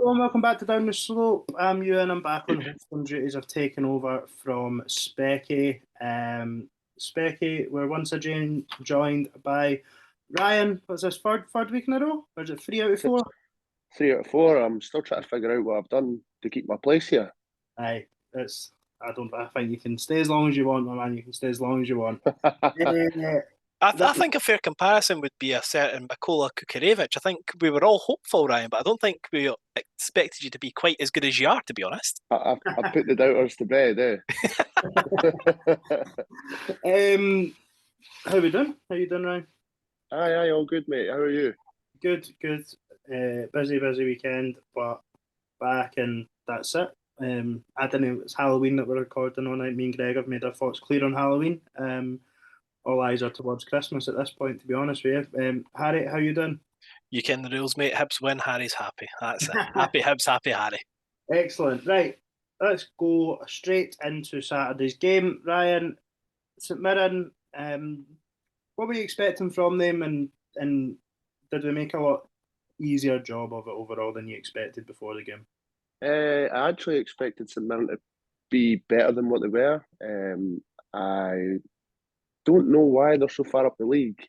Hello and welcome back to Down the Slope. I'm Ewan. I'm back on hosting duties. I've taken over from Specky. Specky, we're once again joined by Ryan. Was this third week in a row? Or is it 3 out of 4? 3 out of 4. I'm still trying to figure out what I've done to keep my place here. Aye, it's. I think you can stay as long as you want, my man. You can stay as long as you want. I think a fair comparison would be a certain Mykola Kukarevic. I think we were all hopeful, Ryan, but I don't think we expected you to be quite as good as you are, to be honest. I put the doubters to bed, eh? How we doing? How you doing, Ryan? Aye, all good, mate. How are you? Good. Busy weekend, but back and that's it. I don't know. It's Halloween that we're recording on. Me and Greg have made our thoughts clear on Halloween. All eyes are towards Christmas at this point, to be honest with you. Harry, how you doing? You ken the rules, mate. Hibs win, Harry's happy. That's it. Happy Hibs, happy Harry. Excellent. Right, let's go straight into Saturday's game. Ryan, St Mirren, what were you expecting from them, and did we make a lot easier job of it overall than you expected before the game? I actually expected St Mirren to be better than what they were. I don't know why they're so far up the league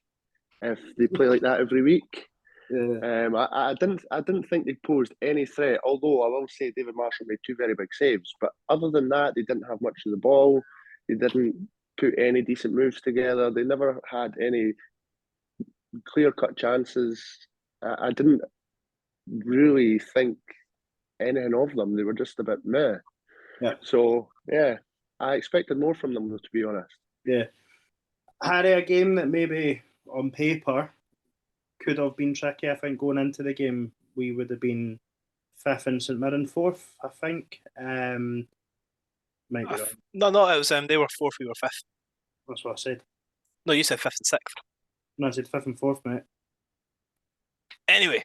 if they play like that every week. Yeah. I didn't think they posed any threat, although I will say David Marshall made 2 very big saves. But other than that, they didn't have much of the ball. They didn't put any decent moves together. They never had any clear-cut chances. I didn't really think anything of them. They were just a bit meh. Yeah. So, yeah, I expected more from them, to be honest. Yeah. Harry, a game that maybe on paper could have been tricky. I think going into the game, we would have been fifth and St Mirren fourth, I think. Might be wrong. No, it was they were fourth, we were fifth. That's what I said. No, you said fifth and sixth. No, I said fifth and fourth, mate. Anyway.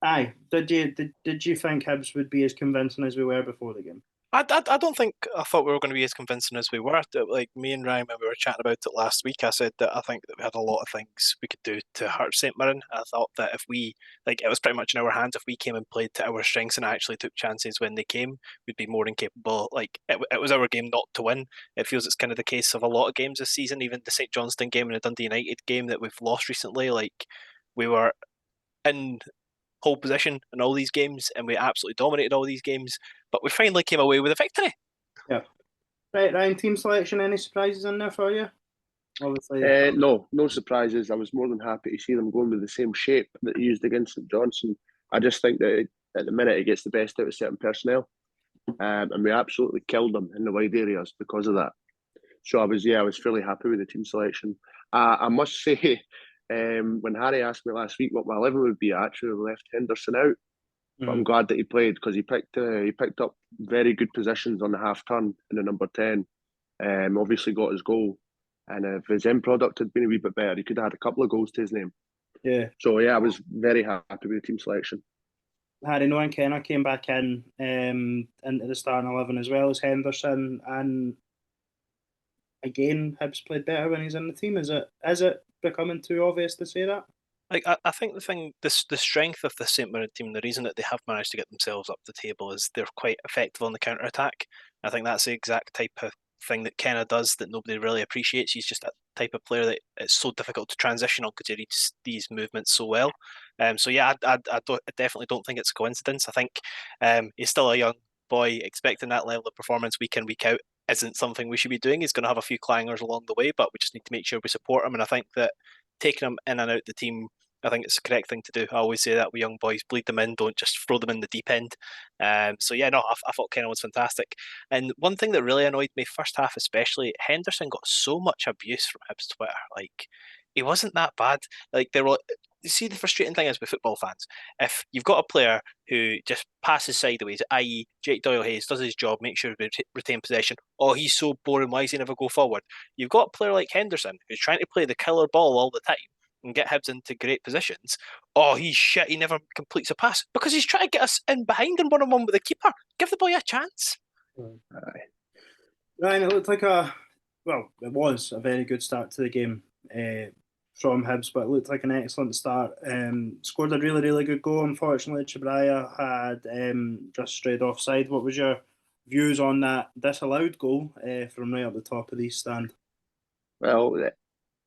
Aye. Did you think Hibs would be as convincing as we were before the game? I don't think I thought we were going to be as convincing as we were. Like me and Ryan, when we were chatting about it last week, I said that I think that we had a lot of things we could do to hurt St Mirren. I thought that if we, it was pretty much in our hands. If we came and played to our strengths and actually took chances when they came, we'd be more than capable. It was our game not to win. It feels it's kind of the case of a lot of games this season, even the St Johnstone game and the Dundee United game that we've lost recently. We were in pole position in all these games and we absolutely dominated all these games, but we finally came away with a victory. Yeah. Right, Ryan, team selection, any surprises in there for you? Obviously. No surprises. I was more than happy to see them going with the same shape that they used against St Johnstone. I just think that at the minute it gets the best out of certain personnel. And we absolutely killed them in the wide areas because of that. So I was fairly happy with the team selection. I must say, when Harry asked me last week what my 11 would be, I actually left Henderson out. But I'm glad that he played because he picked up very good positions on the half turn in the number 10. Obviously got his goal. And if his end product had been a wee bit better, he could have had a couple of goals to his name. Yeah. So I was very happy with the team selection. Harry Noah Kenner came back in into the starting 11 as well as Henderson, and again Hibs played better when he's in the team. Is it becoming too obvious to say that? I think the strength of the St Mirren team, the reason that they have managed to get themselves up the table is they're quite effective on the counter attack. I think that's the exact type of thing that Kenna does that nobody really appreciates. He's just that type of player that it's so difficult to transition on because he reads these movements so well. I definitely don't think it's a coincidence. I think he's still a young boy. Expecting that level of performance week in, week out isn't something we should be doing. He's going to have a few clangers along the way, but we just need to make sure we support him. And I think that taking him in and out the team, I think it's the correct thing to do. I always say that with young boys, bleed them in, don't just throw them in the deep end. I thought Kenna was fantastic. And one thing that really annoyed me, first half especially, Henderson got so much abuse from Hibs Twitter. He wasn't that bad. You see, the frustrating thing is with football fans, if you've got a player who just passes sideways, i.e. Jake Doyle-Hayes does his job, makes sure we retain possession, he's so boring, why does he never go forward? You've got a player like Henderson who's trying to play the killer ball all the time and get Hibs into great positions. He's shit, he never completes a pass because he's trying to get us in behind and one-on-one with the keeper. Give the boy a chance. Ryan, it looked like it was a very good start to the game from Hibs, but it looked like an excellent start. Scored a really, really good goal. Unfortunately, Chibraya had just strayed offside. What was your views on that disallowed goal from right up the top of the East stand? Well,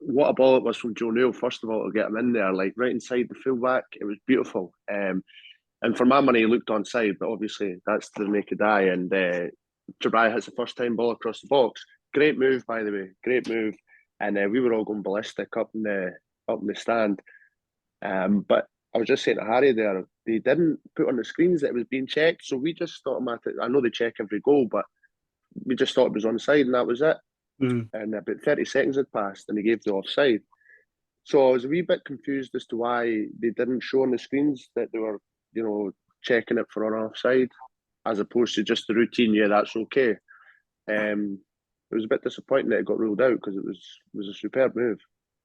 what a ball it was from Joe Newell, first of all, to get him in there, like right inside the fullback. It was beautiful. And for my money, he looked onside, but obviously that's to the naked eye. And Jabrai hits the first time ball across the box. Great move, by the way, great move. And we were all going ballistic up in the stand. But I was just saying to Harry there, they didn't put on the screens that it was being checked, so we just automatically. I know they check every goal, but we just thought it was onside, and that was it. And about 30 seconds had passed, and they gave the offside. So I was a wee bit confused as to why they didn't show on the screens that they were, checking it for an offside, as opposed to just the routine. Yeah, that's okay. It was a bit disappointing that it got ruled out because it was a superb move.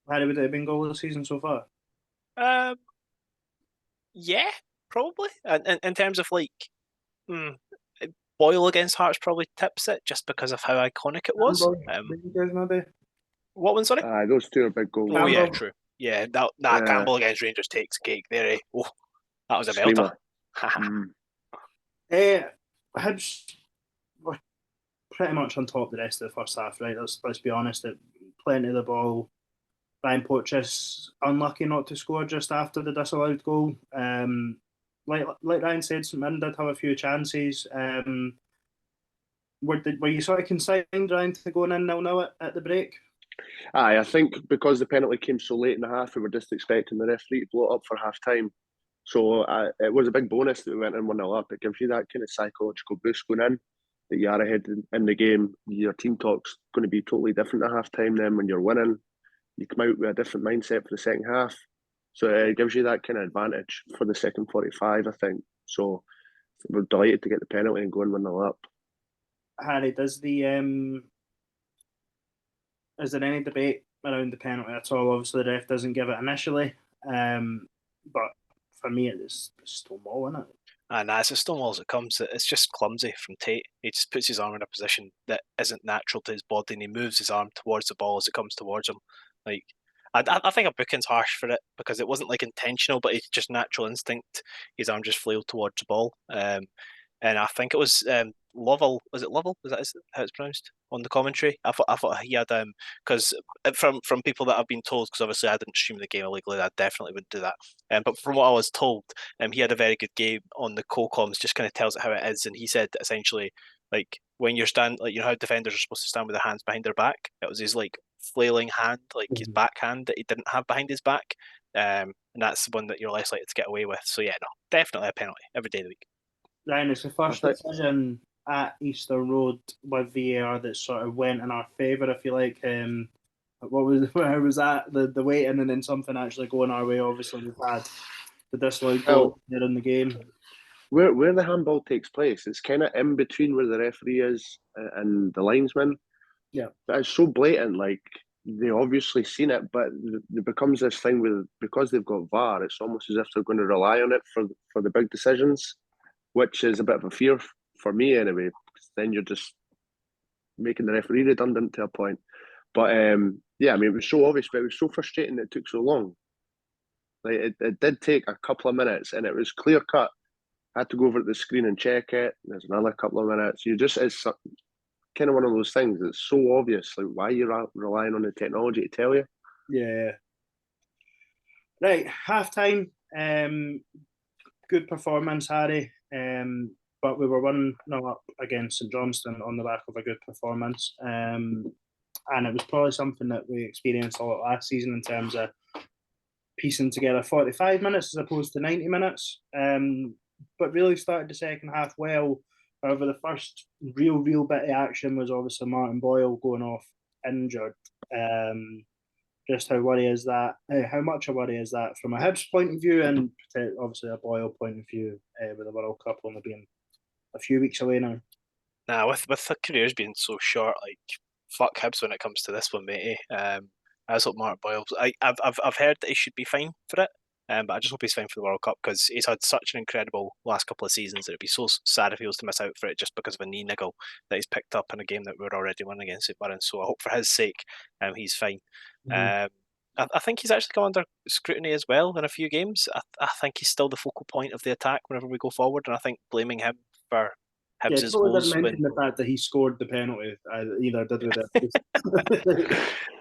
Harry, would it have been goal of the season so far? Yeah, probably. And in terms of Boyle against Hearts probably tips it just because of how iconic it was. Maybe. What one? Sorry. Those two are big goals. Oh yeah, true. Yeah, that Campbell against Rangers takes cake there. Oh, that was a belter. Hibs were pretty much on top the rest of the first half, right? Let's be honest. Plenty of the ball. Ryan Poitras unlucky not to score just after the disallowed goal. Like Ryan said, St Mirren did have a few chances. Were you sort of consigned, Ryan, to going in 0-0 at the break? Aye, I think because the penalty came so late in the half, we were just expecting the referee to blow it up for half time. So it was a big bonus that we went in 1-0 up. It gives you that kind of psychological boost going in, that you are ahead in the game. Your team talk's going to be totally different at half time then when you're winning. You come out with a different mindset for the second half. So it gives you that kind of advantage for the second 45, I think. So we're delighted to get the penalty and go and 1-0 up. Harry, is there any debate around the penalty at all? Obviously, the ref doesn't give it initially, but for me, it's Stonewall, isn't it? Nah, it's as Stonewall as it comes. It's just clumsy from Tate. He just puts his arm in a position that isn't natural to his body, and he moves his arm towards the ball as it comes towards him. Like, I think a booking's harsh for it because it wasn't like intentional, but it's just natural instinct. His arm just flailed towards the ball. And I think it was Lovell. Was it Lovell? Is that how it's pronounced on the commentary? I thought he had because from people that I've been told, because obviously I didn't stream the game illegally, I definitely wouldn't do that. But from what I was told, he had a very good game on the co-coms. Just kind of tells it how it is, and he said essentially like when you're how defenders are supposed to stand with their hands behind their back. It was his flailing hand, his backhand that he didn't have behind his back, and that's the one that you're less likely to get away with. So yeah, no, definitely a penalty every day of the week. Ryan, it's the first decision at Easter Road with VAR that sort of went in our favour, if you like. Where was that? The waiting and then something actually going our way. Obviously, we've had the disallowed goal there in the game. Where the handball takes place, it's kind of in between where the referee is and the linesman. Yeah, but it's so blatant. They obviously seen it, but it becomes this thing with because they've got VAR. It's almost as if they're going to rely on it for the big decisions, which is a bit of a fear for me anyway. Because then you're just making the referee redundant to a point. But yeah, I mean, it was so obvious, but it was so frustrating that it took so long. It did take a couple of minutes, and it was clear cut. I had to go over to the screen and check it. There's another couple of minutes. It's kind of one of those things that's so obvious. Why are you relying on the technology to tell you? Yeah. Right, half time. Good performance, Harry. But we were 1-0 up against St Johnstone on the back of a good performance. And it was probably something that we experienced a lot last season in terms of piecing together 45 minutes as opposed to 90 minutes. But really started the second half well. However, the first real bit of action was obviously Martin Boyle going off injured. Just how worry is that? How much a worry is that from a Hibs point of view, and obviously a Boyle point of view, with the World Cup only being a few weeks away now? Nah, with the careers being so short, fuck Hibs when it comes to this one, matey. I just hope Martin Boyle. I've heard that he should be fine for it. But I just hope he's fine for the World Cup because he's had such an incredible last couple of seasons that it'd be so sad if he was to miss out for it just because of a knee niggle that he's picked up in a game that we're already winning against St Mirren. So I hope for his sake, he's fine. I think he's actually come under scrutiny as well in a few games. I think he's still the focal point of the attack whenever we go forward, and I think blaming him for Yeah, Hibs' probably didn't woes mention when the fact that he scored the penalty. Either did with it.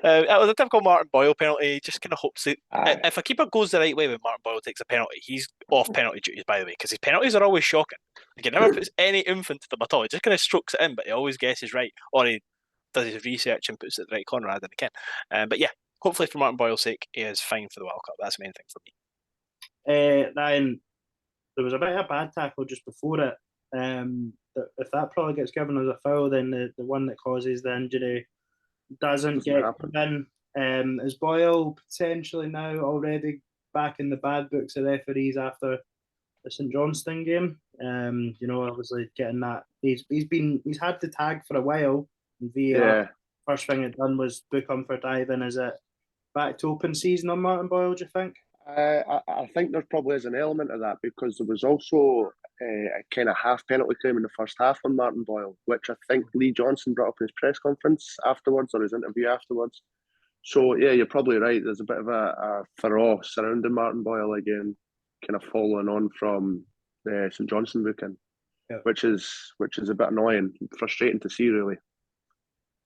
it was a typical Martin Boyle penalty. He just kind of hopes that Aye. if a keeper goes the right way when Martin Boyle takes a penalty, he's off penalty duties, by the way, because his penalties are always shocking. He never puts any oomph into them at all. He just kind of strokes it in, but he always guesses right, or he does his research and puts it in the right corner rather than he can. But yeah, hopefully for Martin Boyle's sake, he is fine for the World Cup. That's the main thing for me. Then there was a bit of a bad tackle just before it. If that probably gets given as a foul, then the one that causes the injury doesn't get given. Is Boyle potentially now already back in the bad books of referees after the St Johnstone game? Obviously getting that he's had the tag for a while. VAR. Yeah. First thing it done was book him for diving. Is it back to open season on Martin Boyle, do you think? I think there probably is an element of that, because there was also a kind of half penalty claim in the first half on Martin Boyle, which I think Lee Johnson brought up in his press conference afterwards, or his interview afterwards. So yeah, you're probably right. There's a bit of a furore surrounding Martin Boyle again, kind of following on from the St Johnstone booking, yeah. which is a bit annoying, frustrating to see, really.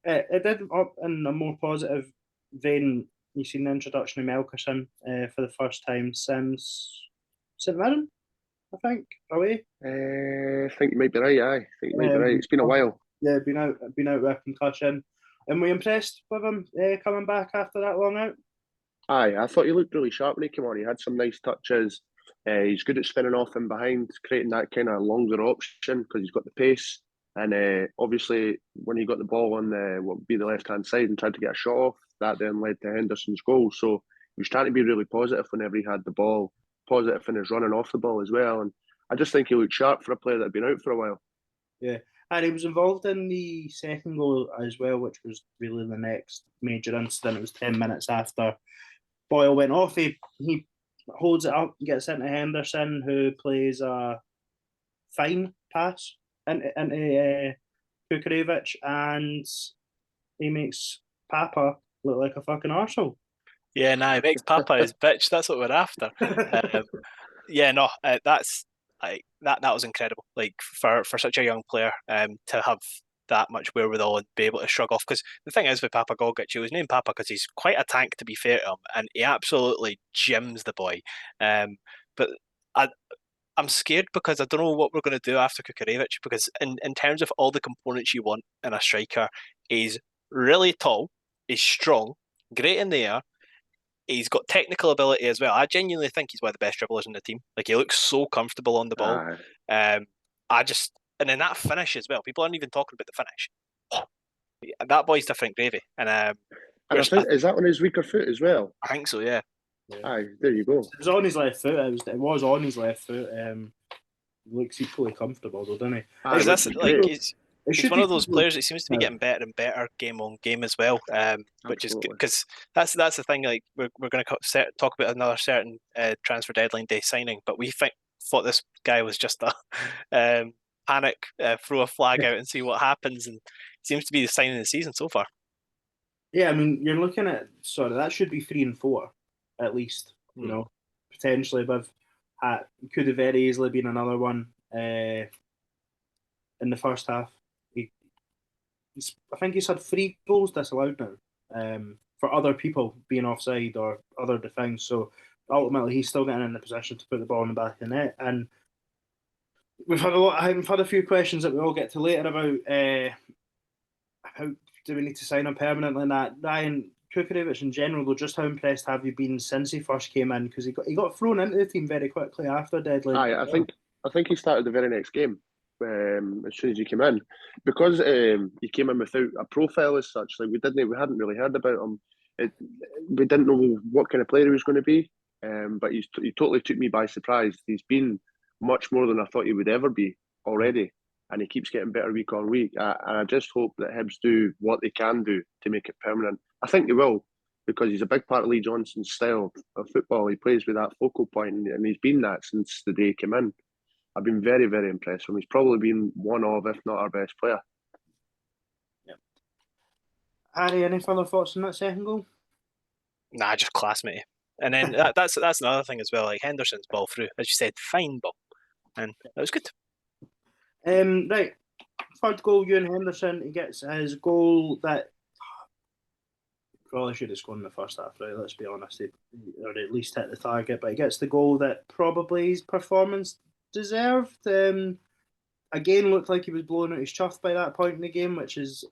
It did up in a more positive vein. You've seen the introduction of Melkerson for the first time since St Mirren, I think, away. I think you might be right. I think you might be right. It's been a while. Yeah, been out with a concussion. And were you impressed with him coming back after that long out? Aye, I thought he looked really sharp when he came on. He had some nice touches. He's good at spinning off in behind, creating that kind of longer option because he's got the pace. And obviously, when he got the ball on what would be the left-hand side and tried to get a shot off, that then led to Henderson's goal. So he was trying to be really positive whenever he had the ball, positive in his running off the ball as well. And I just think he looked sharp for a player that had been out for a while. Yeah, and he was involved in the second goal as well, which was really the next major incident. It was 10 minutes after Boyle went off. He holds it up, gets into Henderson, who plays a fine pass into Kukarevic, and he makes Papa look like a fucking arsehole. Yeah, he makes Papa his bitch. That's what we're after. That's that was incredible. Like for such a young player, to have that much wherewithal and be able to shrug off. Because the thing is with Papa Gogic, he was named Papa because he's quite a tank, to be fair to him, and he absolutely gyms the boy. But I'm scared because I don't know what we're going to do after Kukarevic, because in terms of all the components you want in a striker, he's really tall, he's strong, great in the air, he's got technical ability as well. I genuinely think he's one of the best dribblers in the team. Like, he looks so comfortable on the ball. And then that finish as well. People aren't even talking about the finish. That boy's different gravy. And I think, is that on his weaker foot as well? I think so, yeah. Aye, there you go. It was on his left foot. It was on his left foot. He looks equally comfortable, though, doesn't he? He's one of those players that seems to be getting better and better game on game as well, which is good, because that's the thing. Like, we're going to talk about another certain transfer deadline day signing, but we thought this guy was just a panic, throw a flag out and see what happens, and seems to be the signing of the season so far. Yeah, I mean, you're looking at that should be 3 and 4 at least. You know, potentially with could have very easily been another one in the first half. I think he's had 3 goals disallowed now for other people being offside or other things. So ultimately, he's still getting in the position to put the ball in the back of the net. And we've had a few questions that we all get to later about how do we need to sign him permanently. And that Ryan Kukarevic in general, though, just how impressed have you been since he first came in? Because he got thrown into the team very quickly after deadline. Aye, I think he started the very next game. As soon as he came in, because he came in without a profile as such. Like, we hadn't really heard about him. We didn't know what kind of player he was going to be. But he totally took me by surprise. He's been much more than I thought he would ever be already, and he keeps getting better week on week. And I just hope that Hibs do what they can do to make it permanent. I think they will, because he's a big part of Lee Johnson's style of football. He plays with that focal point, and he's been that since the day he came in. I've been very, very impressed with him. He's probably been one of, if not our best player. Yeah. Harry, any further thoughts on that second goal? Nah, just class, mate. And then that's another thing as well. Like Henderson's ball through, as you said, fine ball, and that was good. Right, third goal, Ewan Henderson. He gets his goal that probably should have scored in the first half, right? Let's be honest, or at least hit the target. But he gets the goal that probably his performance deserved. Again, looked like he was blowing out his chuff by that point in the game, which is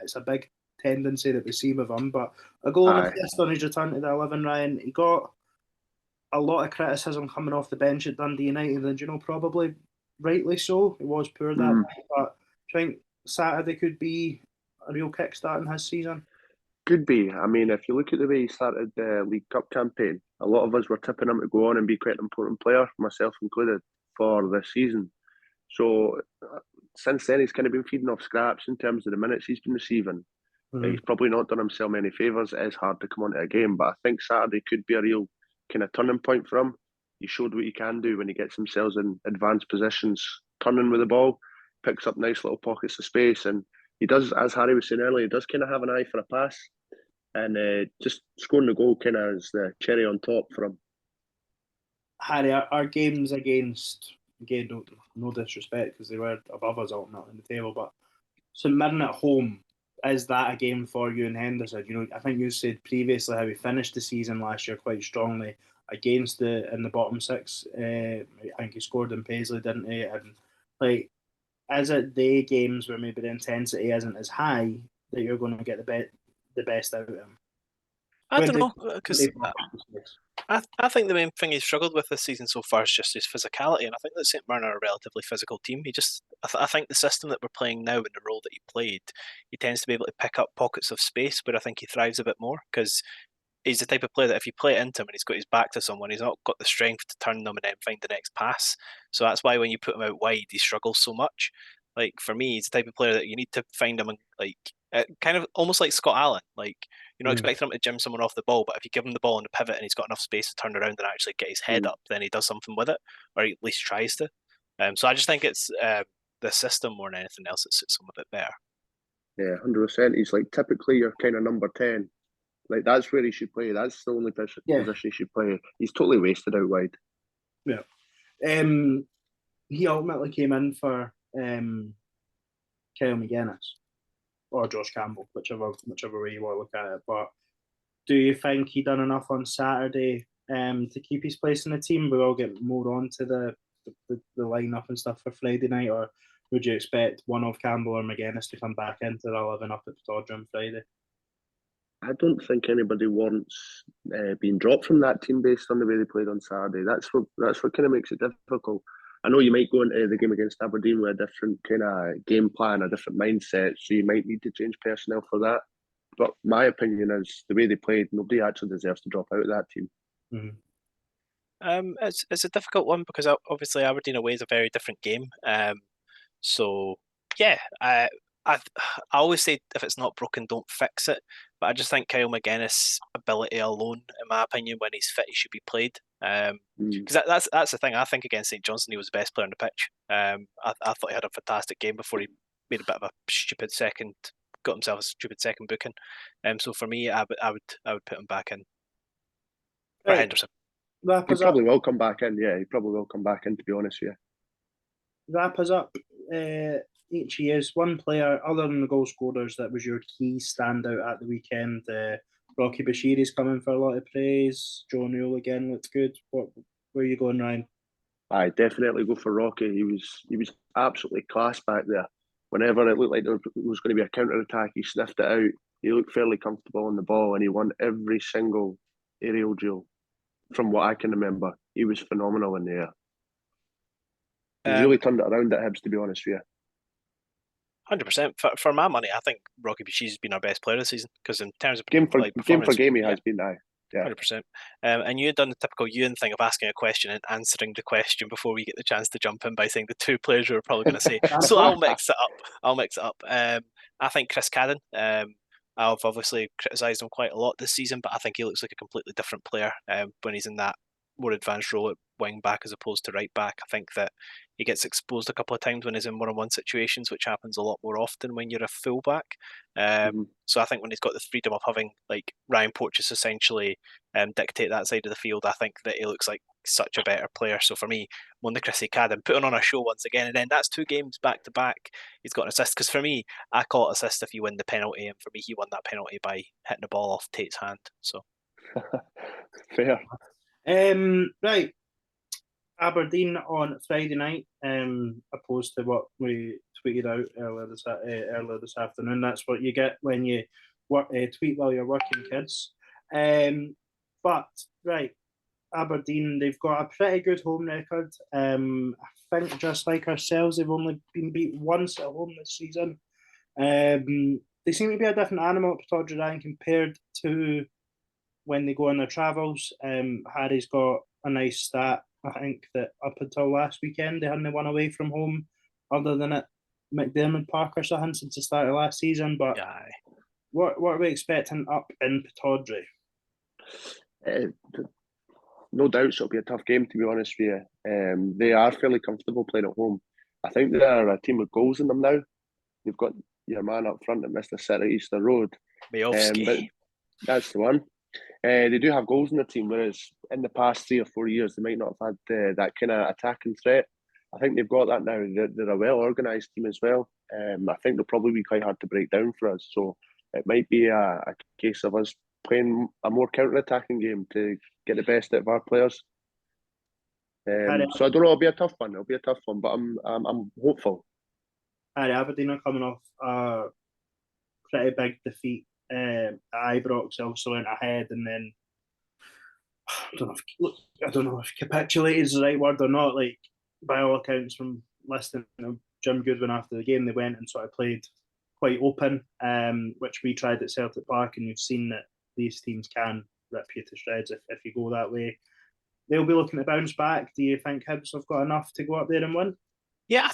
it's a big tendency that we see with him. But a goal and assist on his return to the 11, Ryan. He got a lot of criticism coming off the bench at Dundee United, and probably rightly so. It was poor that night, but I think Saturday could be a real kickstart in his season. Could be. I mean, if you look at the way he started the League Cup campaign, a lot of us were tipping him to go on and be quite an important player, myself included, for this season. So since then, he's kind of been feeding off scraps in terms of the minutes he's been receiving. He's probably not done himself many favours. It is hard to come onto a game, but I think Saturday could be a real kind of turning point for him. He showed what he can do when he gets himself in advanced positions, turning with the ball, picks up nice little pockets of space, and he does, as Harry was saying earlier, he does kind of have an eye for a pass, and just scoring the goal kind of is the cherry on top for him. Harry, our games against, again, no disrespect because they were above us ultimately in the table, but St Mirren at home, is that a game for you and Henderson? I think you said previously how we finished the season last year quite strongly against in the bottom six. I think he scored in Paisley, didn't he? And is it the games where maybe the intensity isn't as high that you're going to get the best out of him? I don't know, because I think the main thing he's struggled with this season so far is just his physicality, and I think that St Mirren are a relatively physical team. I think the system that we're playing now and the role that he played, he tends to be able to pick up pockets of space where I think he thrives a bit more, because he's the type of player that if you play it into him and he's got his back to someone, he's not got the strength to turn them and then find the next pass. So that's why when you put him out wide, he struggles so much. Like for me, he's the type of player that you need to find him kind of almost like Scott Allen. Like you're not expecting him to jim someone off the ball, but if you give him the ball on the pivot and he's got enough space to turn around and actually get his head up, then he does something with it, or he at least tries to. So I just think it's the system more than anything else that suits him a bit better. Yeah, 100%. He's like typically your kind of number 10. Like that's where he should play. That's the only position he should play. He's totally wasted out wide. Yeah. He ultimately came in for Kyle McGuinness or Josh Campbell, whichever way you want to look at it. But do you think he done enough on Saturday to keep his place in the team? We'll get more on to the lineup and stuff for Friday night, or would you expect one of Campbell or McGuinness to come back into the 11 up at Todger on Friday? I don't think anybody wants being dropped from that team based on the way they played on Saturday. That's what kind of makes it difficult. I know you might go into the game against Aberdeen with a different kind of game plan, a different mindset, so you might need to change personnel for that. But my opinion is the way they played, nobody actually deserves to drop out of that team. Mm-hmm. It's a difficult one because obviously Aberdeen away is a very different game. So yeah, I always say if it's not broken, don't fix it. But I just think Kyle McGuinness' ability alone, in my opinion, when he's fit, he should be played. Because that's the thing. I think against St Johnstone, he was the best player on the pitch. I thought he had a fantastic game before he made a bit of a stupid second, got himself a stupid second booking. So for me, I would put him back in for Henderson. He probably will come back in. Yeah, he probably will come back in. To be honest with you. Wrap us up. Each year's one player other than the goal scorers that was your key standout at the weekend. Rocky Bashiri's coming for a lot of praise. Joe Newell again looked good. Where are you going, Ryan? I definitely go for Rocky. He was absolutely class back there. Whenever it looked like there was going to be a counter attack, he sniffed it out. He looked fairly comfortable on the ball, and he won every single aerial duel. From what I can remember, he was phenomenal in the air. He's really turned it around at Hibs, to be honest with you. 100%. For my money, I think Rocky Bashiri's been our best player this season because in terms of game for game, he has been now. Yeah, 100%. And you had done the typical Ewan thing of asking a question and answering the question before we get the chance to jump in by saying the two players we were probably going to say. So I'll mix it up. I think Chris Cadden. I've obviously criticised him quite a lot this season, but I think he looks like a completely different player when he's in that more advanced role at wing back as opposed to right back. I think that he gets exposed a couple of times when he's in one-on-one situations, which happens a lot more often when you're a fullback. So I think when he's got the freedom of having like Ryan Porteous essentially dictate that side of the field, I think that he looks like such a better player. So for me, Monday Chrissy Cadden putting on a show once again, and then that's 2 games back to back. He's got an assist because for me, I call it assist if you win the penalty, and for me, he won that penalty by hitting the ball off Tate's hand. So Fair. Right. Aberdeen on Friday night, opposed to what we tweeted out earlier this afternoon. That's what you get when you tweet while you're working, kids. But right, Aberdeen, they've got a pretty good home record. I think just like ourselves, they've only been beat once at home this season. They seem to be a different animal at Pittodrie Ryan compared to when they go on their travels. Harry's got a nice stat. I think that up until last weekend, they hadn't won away from home other than at McDermott Park or something since the start of last season. But what are we expecting up in Pittodrie? No doubts it'll be a tough game, to be honest with you. They are fairly comfortable playing at home. I think they're a team with goals in them now. They've got your man up front at Mr. City Easter Road. But that's the one. They do have goals in their team, whereas in the past 3 or 4 years, they might not have had that kind of attacking threat. I think they've got that now. They're a well-organised team as well. I think they'll probably be quite hard to break down for us. So it might be a case of us playing a more counter-attacking game to get the best out of our players. So I don't know. It'll be a tough one. But I'm hopeful. Aberdeen are coming off a pretty big defeat. Ibrox also went ahead, and then I don't know if capitulate is the right word or not. Like, by all accounts, from listening to Jim Goodwin after the game, they went and sort of played quite open, which we tried at Celtic Park, and you've seen that these teams can rip you to shreds if you go that way. They'll be looking to bounce back. Do you think Hibs have got enough to go up there and win? Yeah,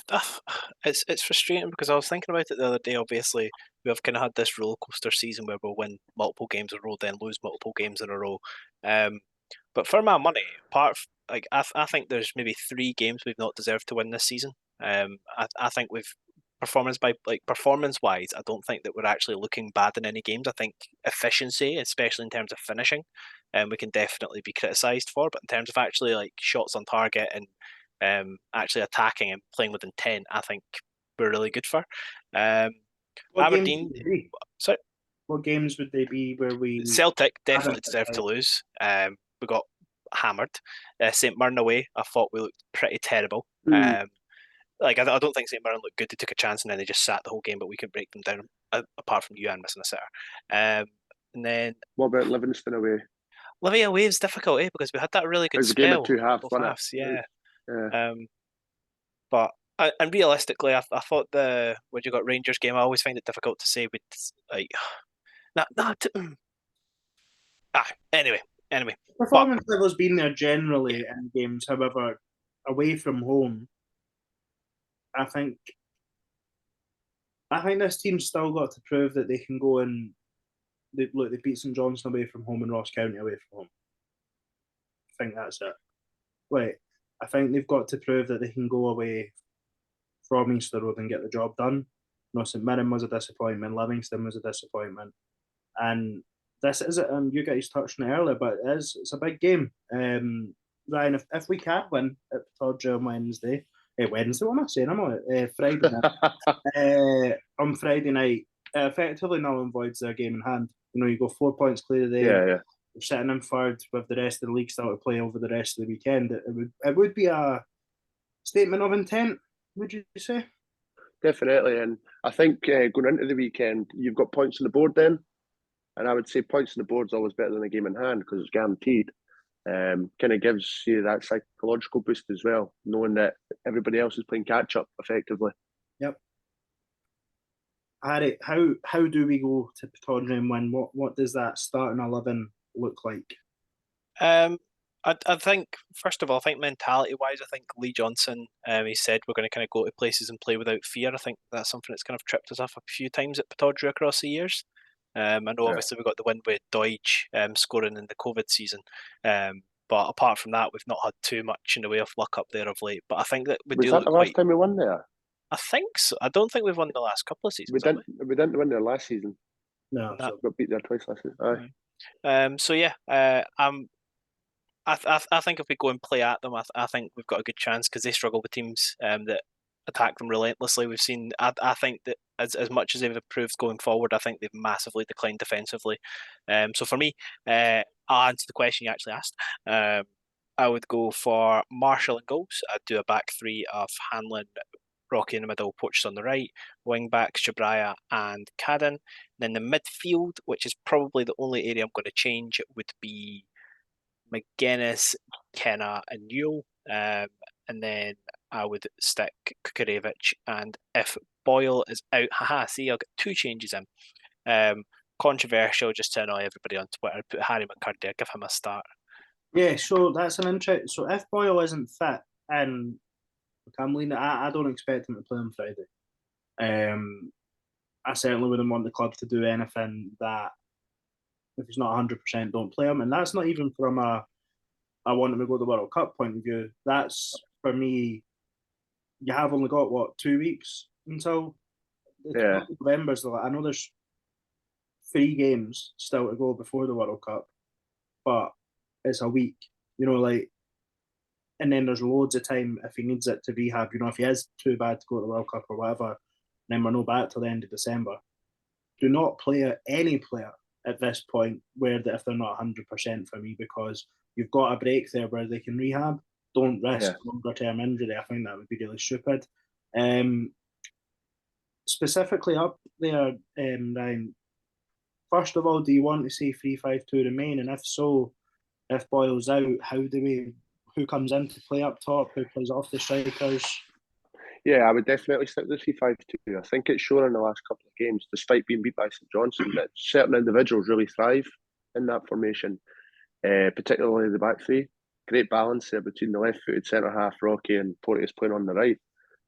it's frustrating because I was thinking about it the other day. Obviously, we've kind of had this roller coaster season where we'll win multiple games in a row, then lose multiple games in a row. But for my money, I think there's maybe 3 games we've not deserved to win this season. I think we've performance wise, I don't think that we're actually looking bad in any games. I think efficiency, especially in terms of finishing, we can definitely be criticised for. But in terms of actually like shots on target and actually attacking and playing with intent, I think we're really good for. Aberdeen. Sorry, what games would they be where we? Celtic definitely deserve to lose. We got hammered. St Mirren away, I thought we looked pretty terrible. I don't think St Mirren looked good. They took a chance and then they just sat the whole game, but we could break them down. Apart from you and missing a sitter. And then what about Livingston away? Livy away is difficult, because we had that really good spell. It was a game of 2 halves, wasn't it? Yeah. But and realistically, I thought when you got Rangers game, I always find it difficult to say. Anyway. Performance level's been there generally in games. However, away from home, I think this team's still got to prove that they can go and they beat St Johnstone away from home and Ross County away from home. I think that's it. I think they've got to prove that they can go away from Easter Road and get the job done. St Mirren was a disappointment. Livingston was a disappointment. And this is it. You guys touched on it earlier, but it's a big game. Ryan, if we can win at Pittodrie on Wednesday, what am I saying? I'm on it. Friday night. On Friday night, effectively null and voids their game in hand. You go 4 points clear of there. Yeah. You're sitting in third with the rest of the league still to play over the rest of the weekend. It would be a statement of intent, would you say? Definitely, and I think going into the weekend, you've got points on the board then, and I would say points on the board is always better than a game in hand because it's guaranteed. Kind of gives you that psychological boost as well, knowing that everybody else is playing catch up effectively. Yep. Harry, how do we go to Pittodrie and win? What does that starting 11 look like? I think, first of all, mentality-wise, I think Lee Johnson, he said we're going to kind of go to places and play without fear. I think that's something that's kind of tripped us up a few times at Pittodrie across the years. I know obviously we got the win with Deutsch scoring in the COVID season. But apart from that, we've not had too much in the way of luck up there of late. But I think that we Was do that look the last quite. time we won there? I think so. I don't think we've won the last couple of seasons, have we? We didn't win there last season. No, No. so Got beat there twice last season. Aye. So yeah, I think if we go and play at them, I think we've got a good chance because they struggle with teams that attack them relentlessly. We've seen. I think that as much as they've improved going forward, I think they've massively declined defensively. So for me, I'll answer the question you actually asked. I would go for Marshall in goals. I'd do a back three of Hanlon, Rocky in the middle, Poach on the right, wing backs Shabraya and Cadden. Then the midfield, which is probably the only area I'm going to change, would be McGuinness, Kenna, and Newell. And then I would stick Kukarevich. And if Boyle is out, see, I'll get two changes in. Controversial, just to annoy everybody on Twitter, put Harry McKirdy, I'll give him a start. yeah, so that's an interest. So if Boyle isn't fit, and I'm leaning, I don't expect him to play on Friday. I certainly wouldn't want the club to do anything that if he's not 100%, don't play him. And that's not even from I want him to go to the World Cup point of view. That's for me. You have only got what 2 weeks until November. So I know there's 3 games still to go before the World Cup, but it's a week. And then there's loads of time if he needs it to rehab. If he is too bad to go to the World Cup or whatever, then we're no back till the end of December. Do not play any player at this point if they're not 100% for me, because you've got a break there where they can rehab. Don't risk longer term injury. I think that would be really stupid. Specifically up there, Ryan, first of all, do you want to see 3-5-2 remain? And if so, if Boyle's out, who comes in to play up top? Who plays off the strikers? Yeah, I would definitely stick with 3-5-2. I think it's shown in the last couple of games, despite being beat by St Johnstone, that certain individuals really thrive in that formation, particularly the back three. Great balance there between the left-footed centre-half, Rocky, and Porteous playing on the right.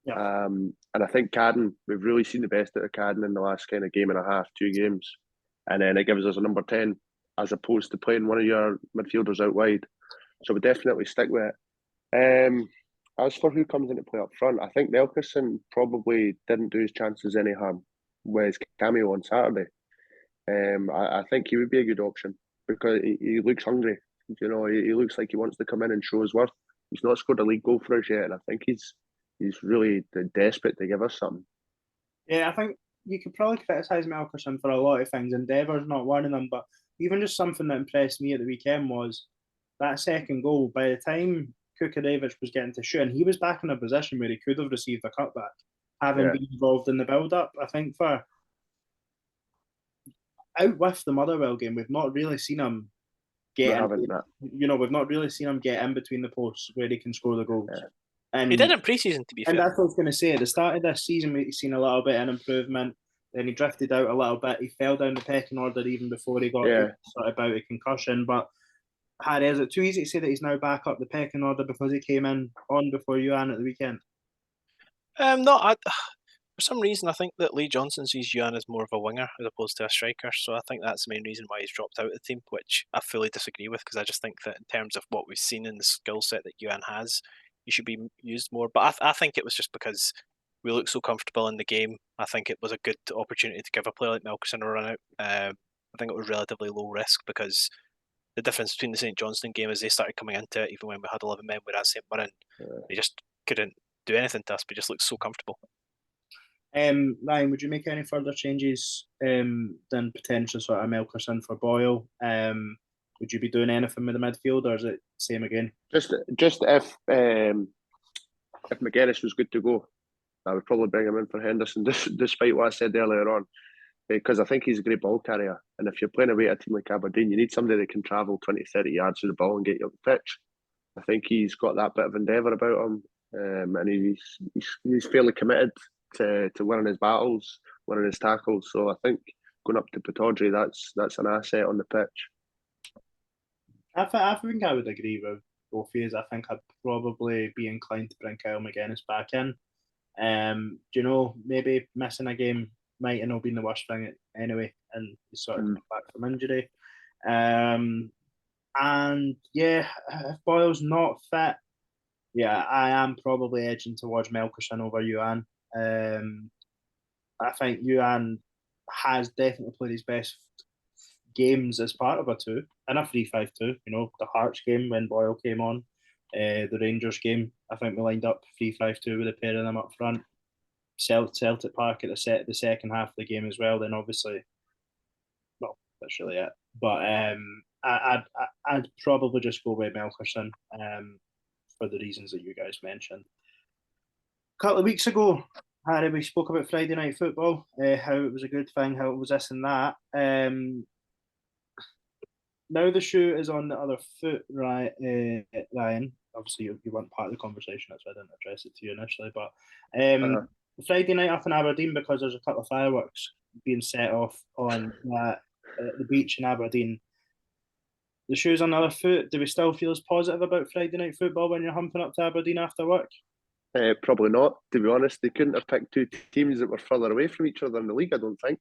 Yeah. And I think Cadden, we've really seen the best out of Cadden in the last kind of game and a half, 2 games. And then it gives us a number 10 as opposed to playing one of your midfielders out wide. So we definitely stick with it. As for who comes in to play up front, I think Melkerson probably didn't do his chances any harm with his cameo on Saturday. I think he would be a good option because he looks hungry. He looks like he wants to come in and show his worth. He's not scored a league goal for us yet, and I think he's really desperate to give us something. Yeah, I think you could probably criticise Melkerson for a lot of things. Endeavour's not one of them, but even just something that impressed me at the weekend was that second goal. By the time Kukarevich was getting to shoot, and he was back in a position where he could have received a cutback, having been involved in the build-up. I think for out with the Motherwell game, we've not really seen him get we've not really seen him get in between the posts where he can score the goals. Yeah. And he did in pre-season, to be fair. And that's what I was going to say. At the start of this season, we've seen a little bit of an improvement. Then he drifted out a little bit. He fell down the pecking order even before he got sort of bout of concussion. But Harry, is it too easy to say that he's now back up the pecking order because he came in on before Yuan at the weekend? No, for some reason, I think that Lee Johnson sees Yuan as more of a winger as opposed to a striker. So I think that's the main reason why he's dropped out of the team, which I fully disagree with, because I just think that in terms of what we've seen in the skill set that Yuan has, he should be used more. But I think it was just because we looked so comfortable in the game. I think it was a good opportunity to give a player like Melkerson a run out. I think it was relatively low risk because the difference between the St Johnstone game is they started coming into it even when we had 11 men, whereas St Mirren, they just couldn't do anything to us. We just looked so comfortable. Ryan, would you make any further changes than potential sort of Melkerson for Boyle? Would you be doing anything with the midfield, or is it same again? Just if McGuinness was good to go, I would probably bring him in for Henderson, despite what I said earlier on, because I think he's a great ball carrier. And if you're playing away at a team like Aberdeen, you need somebody that can travel 20, 30 yards with the ball and get you up the pitch. I think he's got that bit of endeavour about him, and he's fairly committed to winning his battles, winning his tackles. So I think going up to Pittodrie, that's an asset on the pitch. I think I would agree with both of you. I think I'd probably be inclined to bring Kyle McGuinness back in. Maybe missing a game might have not been the worst thing anyway, and he's sort of come back from injury. And yeah, if Boyle's not fit, yeah, I am probably edging towards Melkerson over Yuan. I think Yuan has definitely played his best games as part of a two in a 3-5-2. You know, the Hearts game when Boyle came on, the Rangers game. I think we lined up 3-5-2 with a pair of them up front. Celtic Park at the second half of the game as well. Then obviously, well, that's really it. But I'd probably just go with Melkerson for the reasons that you guys mentioned. A couple of weeks ago, Harry, we spoke about Friday night football, how it was a good thing, how it was this and that. Now the shoe is on the other foot, right, Ryan? Obviously, you weren't part of the conversation, that's why I didn't address it to you initially. But Friday night up in Aberdeen, because there's a couple of fireworks being set off on the beach in Aberdeen. The shoes on the other foot. Do we still feel as positive about Friday night football when you're humping up to Aberdeen after work? Probably not, to be honest. They couldn't have picked two teams that were further away from each other in the league, I don't think.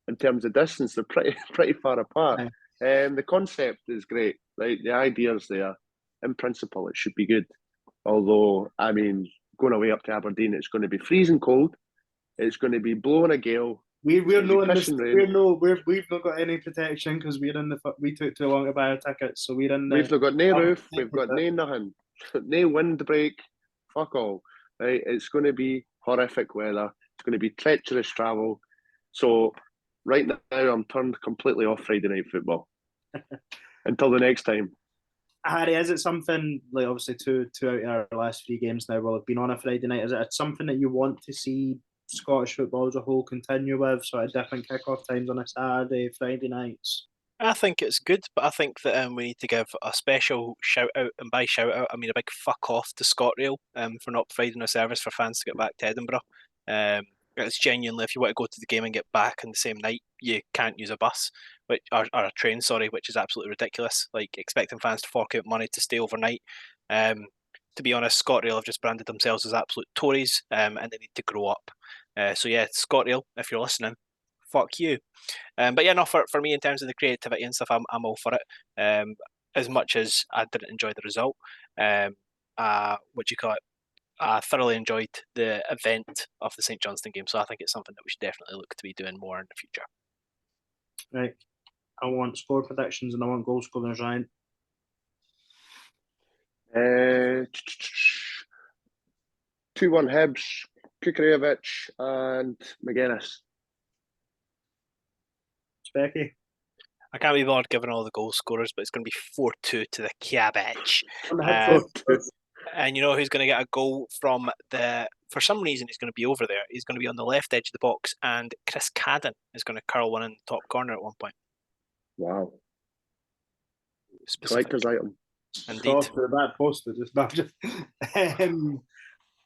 In terms of distance, they're pretty far apart. The concept is great. Right? The idea is there. In principle, it should be good. Although, I mean, going away up to Aberdeen, it's going to be freezing cold. It's going to be blowing a gale. We've not got any protection because we took too long to buy our tickets, so we're in. We've not got no roof. We've got no nothing. No windbreak. Fuck all. Right? It's going to be horrific weather. It's going to be treacherous travel. So right now, I'm turned completely off Friday night football until the next time. Harry, is it something like obviously two out of our last 3 games now will have been on a Friday night? Is it something that you want to see Scottish football as a whole continue with, sort of different kick-off times on a Saturday, Friday nights? I think it's good, but I think that we need to give a special shout out, and by shout out I mean a big fuck off to ScotRail for not providing a service for fans to get back to Edinburgh. It's genuinely, if you want to go to the game and get back in the same night, you can't use a bus, or a train, sorry, which is absolutely ridiculous. Like expecting fans to fork out money to stay overnight. To be honest, ScotRail have just branded themselves as absolute Tories, and they need to grow up. So yeah, ScotRail, if you're listening, fuck you. But yeah, no, for me in terms of the creativity and stuff, I'm all for it. As much as I didn't enjoy the result, I thoroughly enjoyed the event of the St Johnstone game, so I think it's something that we should definitely look to be doing more in the future. Right. I want score predictions and I want goal scorers, Ryan. 2-1 Hibs, Kukarevic and McGuinness. Specky? I can't be bothered giving all the goal scorers, but it's going to be 4-2 to the Cabbage. And you know who's going to get a goal from for some reason he's going to be over there. He's going to be on the left edge of the box, and Chris Cadden is going to curl one in the top corner at one point. Wow. Specific. Collector's item. Indeed. Off to the back post, just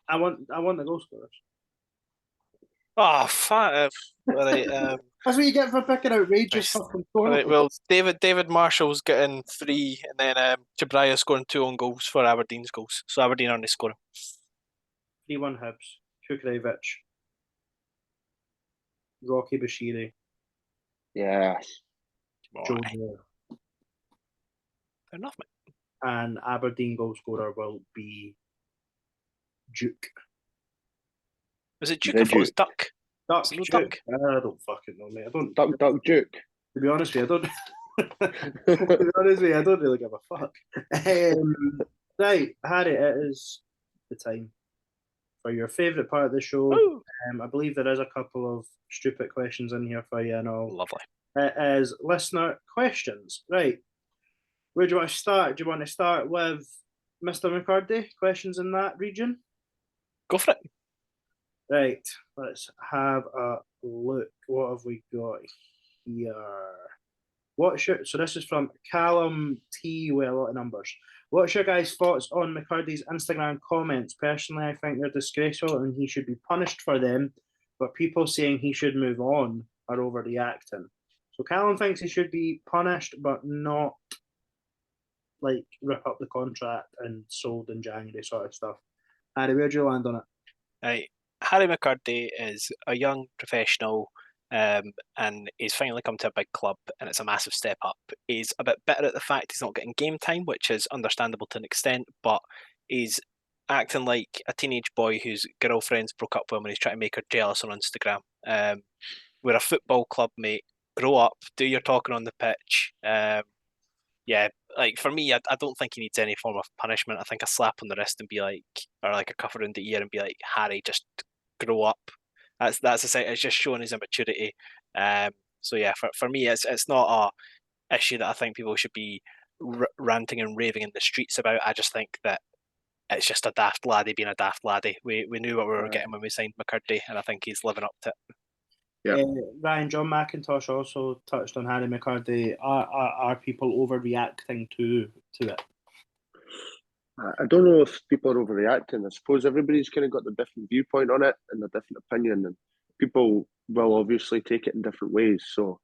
I want the goal scorers. Oh, fuck. Right, that's what you get for picking outrageous fucking score. Right, well, David Marshall's getting 3, and then Chabraya scoring 2 own goals for Aberdeen's goals. So Aberdeen aren't scoring. 3-1 Hibs. Kukarevic. Rocky Bashiri. Yes. Joe Fair enough, mate. And Aberdeen goal scorer will be Duke. Was it Duke? I thought it was Duck. Duck. Duck. I don't fucking know, mate. I don't. Duck Duke. To be honest with you, I don't. To be honest with you, I don't really give a fuck. Right, Harry, it is the time for your favourite part of the show. I believe there is a couple of stupid questions in here for you and all. Lovely. It is listener questions. Right. Where do you want to start? Do you want to start with Mr. McKirdy? Questions in that region? Go for it. Right. Let's have a look. What have we got here? So this is from Callum T with a lot of numbers. What's your guys' thoughts on McKirdy's Instagram comments? Personally, I think they're disgraceful and he should be punished for them, but people saying he should move on are overreacting. So Callum thinks he should be punished, but not like rip up the contract and sold in January sort of stuff. Harry, where do you land on it? Right. Harry McKirdy is a young professional and he's finally come to a big club, and it's a massive step up. He's a bit bitter at the fact he's not getting game time, which is understandable to an extent, but he's acting like a teenage boy whose girlfriend's broke up with him and he's trying to make her jealous on Instagram. We're a football club, mate. Grow up, do your talking on the pitch. Yeah, like for me, I don't think he needs any form of punishment. I think a slap on the wrist and be like, or like a cuff around the ear and be like, Harry, just grow up. That's it's just showing his immaturity. So yeah, for me, it's not a issue that I think people should be ranting and raving in the streets about. I just think that it's just a daft laddie being a daft laddie. We knew what we were getting when we signed McKirdy, and I think he's living up to it. Yeah. Ryan, John McIntosh also touched on Harry McKirdy. Are people overreacting to it? I don't know if people are overreacting. I suppose everybody's kind of got the different viewpoint on it and a different opinion, and people will obviously take it in different ways. So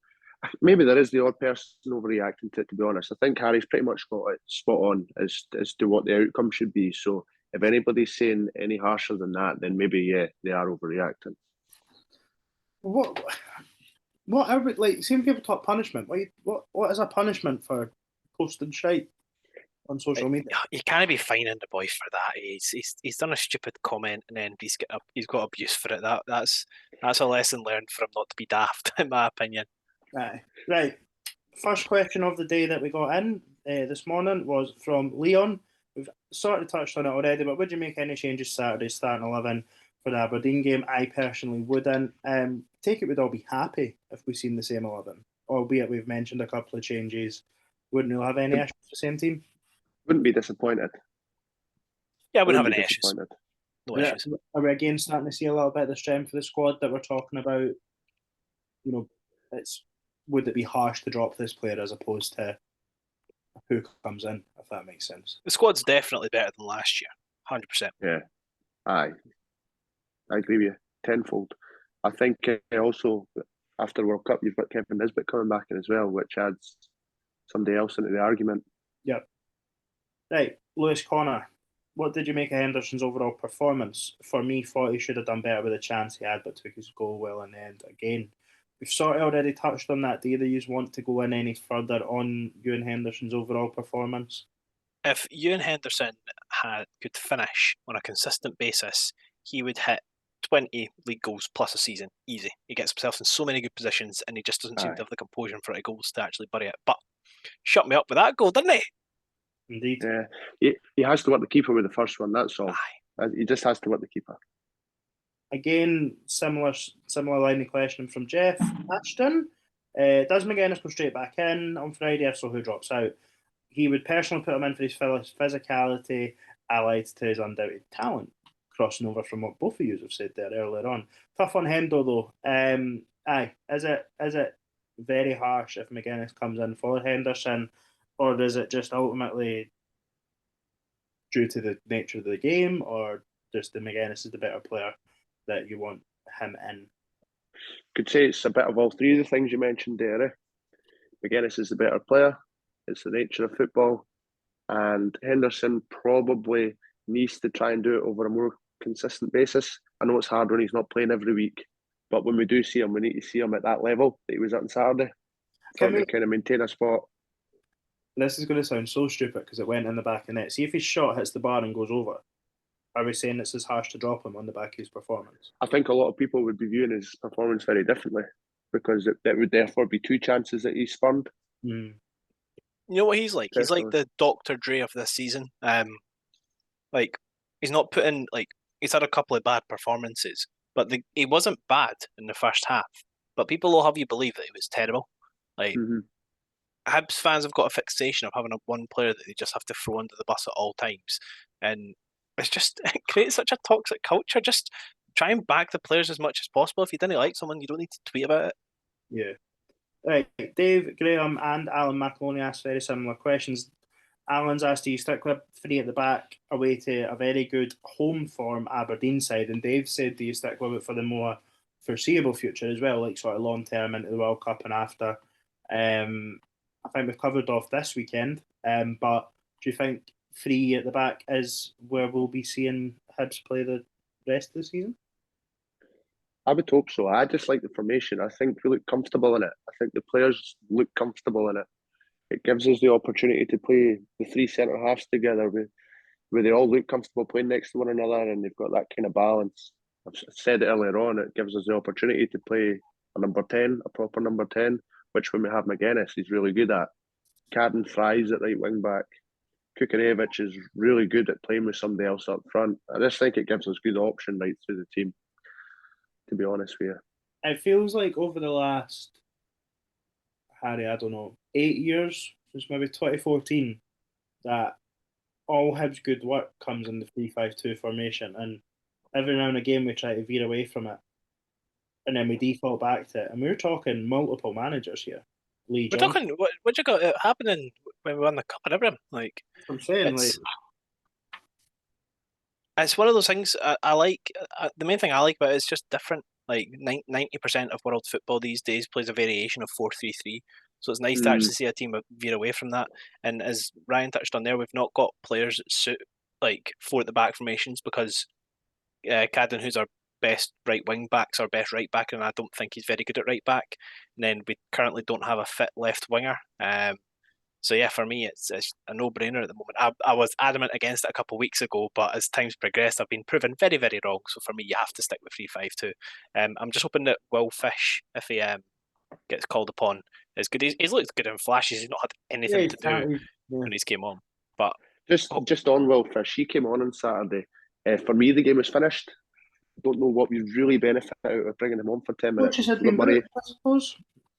maybe there is the odd person overreacting to it, to be honest. I think Harry's pretty much got it spot on as to what the outcome should be. So if anybody's saying any harsher than that, then maybe, yeah, they are overreacting. What are we, like, seeing people talk punishment? What is a punishment for posting shite on social media? You can't be fining the boy for that. He's done a stupid comment and then he's got abuse for it. That's a lesson learned for him not to be daft, in my opinion. Right. First question of the day that we got in this morning was from Leon. We've sort of touched on it already, but would you make any changes Saturday starting 11 for the Aberdeen game? I personally wouldn't. Take it we'd all be happy if we seen the same 11, albeit we've mentioned a couple of changes. Wouldn't really have any issues with the same team. Wouldn't be disappointed. Yeah, I wouldn't have any issues. No issues. Are we again starting to see a little bit of the strength of the squad that we're talking about? You know, would it be harsh to drop this player as opposed to who comes in, if that makes sense? The squad's definitely better than last year, 100%. Yeah, I agree with you tenfold. I think also after World Cup, you've got Kevin Nisbet coming back in as well, which adds somebody else into the argument. Yep. Right, Lewis Connor, what did you make of Henderson's overall performance? For me, thought he should have done better with the chance he had, but took his goal well in the end. Again, we've sort of already touched on that. Do either of you want to go in any further on Ewan Henderson's overall performance? If Ewan Henderson could finish on a consistent basis, he would hit 20 league goals plus a season, easy. He gets himself in so many good positions and he just doesn't seem to have the composure in front of goals to actually bury it. But shut me up with that goal, didn't he? Indeed. Yeah, he has to work the keeper with the first one, that's all. He just has to work the keeper. Again, similar line of questioning from Jeff Ashton. Does McGuinness go straight back in on Friday? If so, who drops out? He would personally put him in for his physicality, allied to his undoubted talent, crossing over from what both of you have said there earlier on. Tough on Hendo though. Is it very harsh if McGuinness comes in for Henderson, or is it just ultimately due to the nature of the game, or just the McGuinness is the better player that you want him in? Could say it's a bit of all three of the things you mentioned there. McGuinness is the better player. It's the nature of football, and Henderson probably needs to try and do it over a more consistent basis. I know it's hard when he's not playing every week, but when we do see him, we need to see him at that level that he was at on Saturday. Can we kind of maintain a spot? This is going to sound so stupid because it went in the back of the net. See if his shot hits the bar and goes over. Are we saying it's as harsh to drop him on the back of his performance? I think a lot of people would be viewing his performance very differently because it would therefore be two chances that he spurned. You know what he's like? He's like the Dr. Dre of this season. Like he's not putting he's had a couple of bad performances, but he wasn't bad in the first half. But people will have you believe that he was terrible. Hibs fans have got a fixation of having one player that they just have to throw under the bus at all times, and it creates such a toxic culture. Just try and back the players as much as possible. If you didn't like someone, you don't need to tweet about it. Yeah. Right, Dave, Graham and Alan McAloney asked very similar questions. Alan's asked, do you stick with three at the back away to a very good home form Aberdeen side? And Dave said, do you stick with it for the more foreseeable future as well, like sort of long term into the World Cup and after? I think we've covered off this weekend, but do you think three at the back is where we'll be seeing Hibs play the rest of the season? I would hope so. I just like the formation. I think we look comfortable in it. I think the players look comfortable in it. It gives us the opportunity to play the three centre halves together where they all look comfortable playing next to one another and they've got that kind of balance. I've said it earlier on, it gives us the opportunity to play a number 10, a proper number 10, which when we have McGuinness, he's really good at. Cadden fries at right wing back. Kukarevich is really good at playing with somebody else up front. I just think it gives us good option right through the team, to be honest with you. It feels like over the last, Harry, I don't know, 8 years, since maybe 2014, that all Hibs' good work comes in the 3-5-2 formation. And every now and again, we try to veer away from it. And then we default back to it. And we're talking multiple managers here. Lee We're Johnson. talking what you got happening when we won the cup and everything. Like, I'm saying, it's one of those things I like. The main thing I like about it is just different. Like 90% of world football these days plays a variation of 4-3-3. So it's nice to actually see a team veer away from that. And as Ryan touched on there, we've not got players that suit like four at the back formations because Cadden, who's our best right wing back's our best right back, and I don't think he's very good at right back. And then we currently don't have a fit left winger. So yeah, for me, it's a no-brainer at the moment. I was adamant against it a couple of weeks ago, but as time's progressed, I've been proven very, very wrong. So for me, you have to stick with 3-5-2. I'm just hoping that Will Fish, if he gets called upon, is good. He's looked good in flashes. He's not had anything to do when he's came on. But just on Will Fish, he came on Saturday. For me, the game was finished. Don't know what we really benefit out of bringing him on for 10 minutes. Which has been better, I suppose.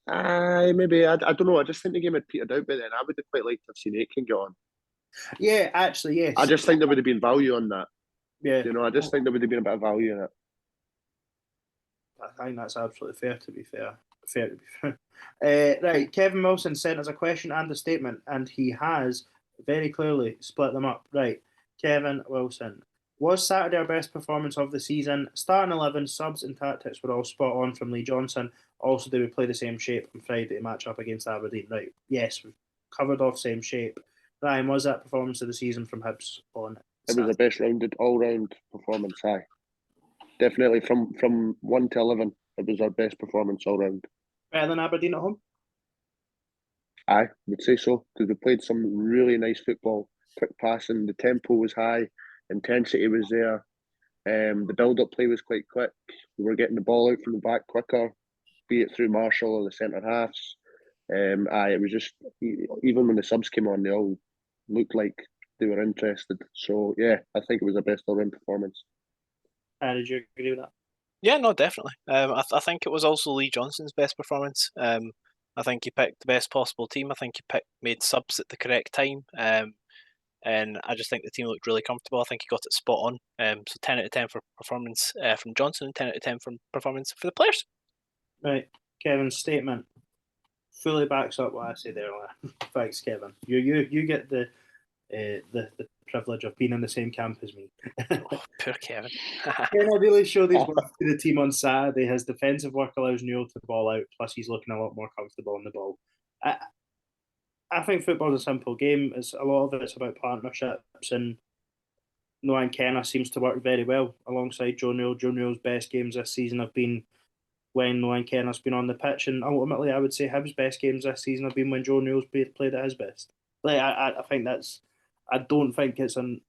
Maybe I don't know. I just think the game had petered out by then. I would have quite liked to have seen Aitken get on. Yeah, actually, yes. I just think there would have been value on that. Yeah, I just think there would have been a bit of value in it. I think that's absolutely fair. To be fair. Right, Kevin Wilson sent us a question and a statement, and he has very clearly split them up. Right, Kevin Wilson. Was Saturday our best performance of the season? Starting 11, subs and tactics were all spot on from Lee Johnson. Also, did we play the same shape on Friday to match up against Aberdeen? Right, yes, we've covered off same shape. Ryan, was that performance of the season from Hibs on It was the best all-round performance, aye. Definitely from 1 to 11, it was our best performance all round. Better than Aberdeen at home? I would say so, because we played some really nice football, quick passing, the tempo was high, intensity was there, the build-up play was quite quick, we were getting the ball out from the back quicker, be it through Marshall or the centre halves. It was just, even when the subs came on, they all looked like they were interested. So, yeah, I think it was the best all-round performance. Did you agree with that? Yeah, no, definitely. I think it was also Lee Johnson's best performance. I think he picked the best possible team. I think he made subs at the correct time. And I just think the team looked really comfortable. I think he got it spot on. So 10 out of 10 for performance from Johnson, and 10 out of 10 from performance for the players. Right, Kevin's statement fully backs up what I said earlier. Thanks, Kevin. You get the privilege of being in the same camp as me. Poor Kevin. Kenna really showed his work to the team on Saturday. His defensive work allows Newell to ball out, plus he's looking a lot more comfortable on the ball. I think football's a simple game. It's a lot of it's about partnerships, and Noah Kenna seems to work very well alongside Joe Newell. Joe Newell's best games this season have been when Noah Kenna's been on the pitch, and ultimately I would say Hibs' best games this season have been when Joe Newell's played at his best. I think I don't think it's an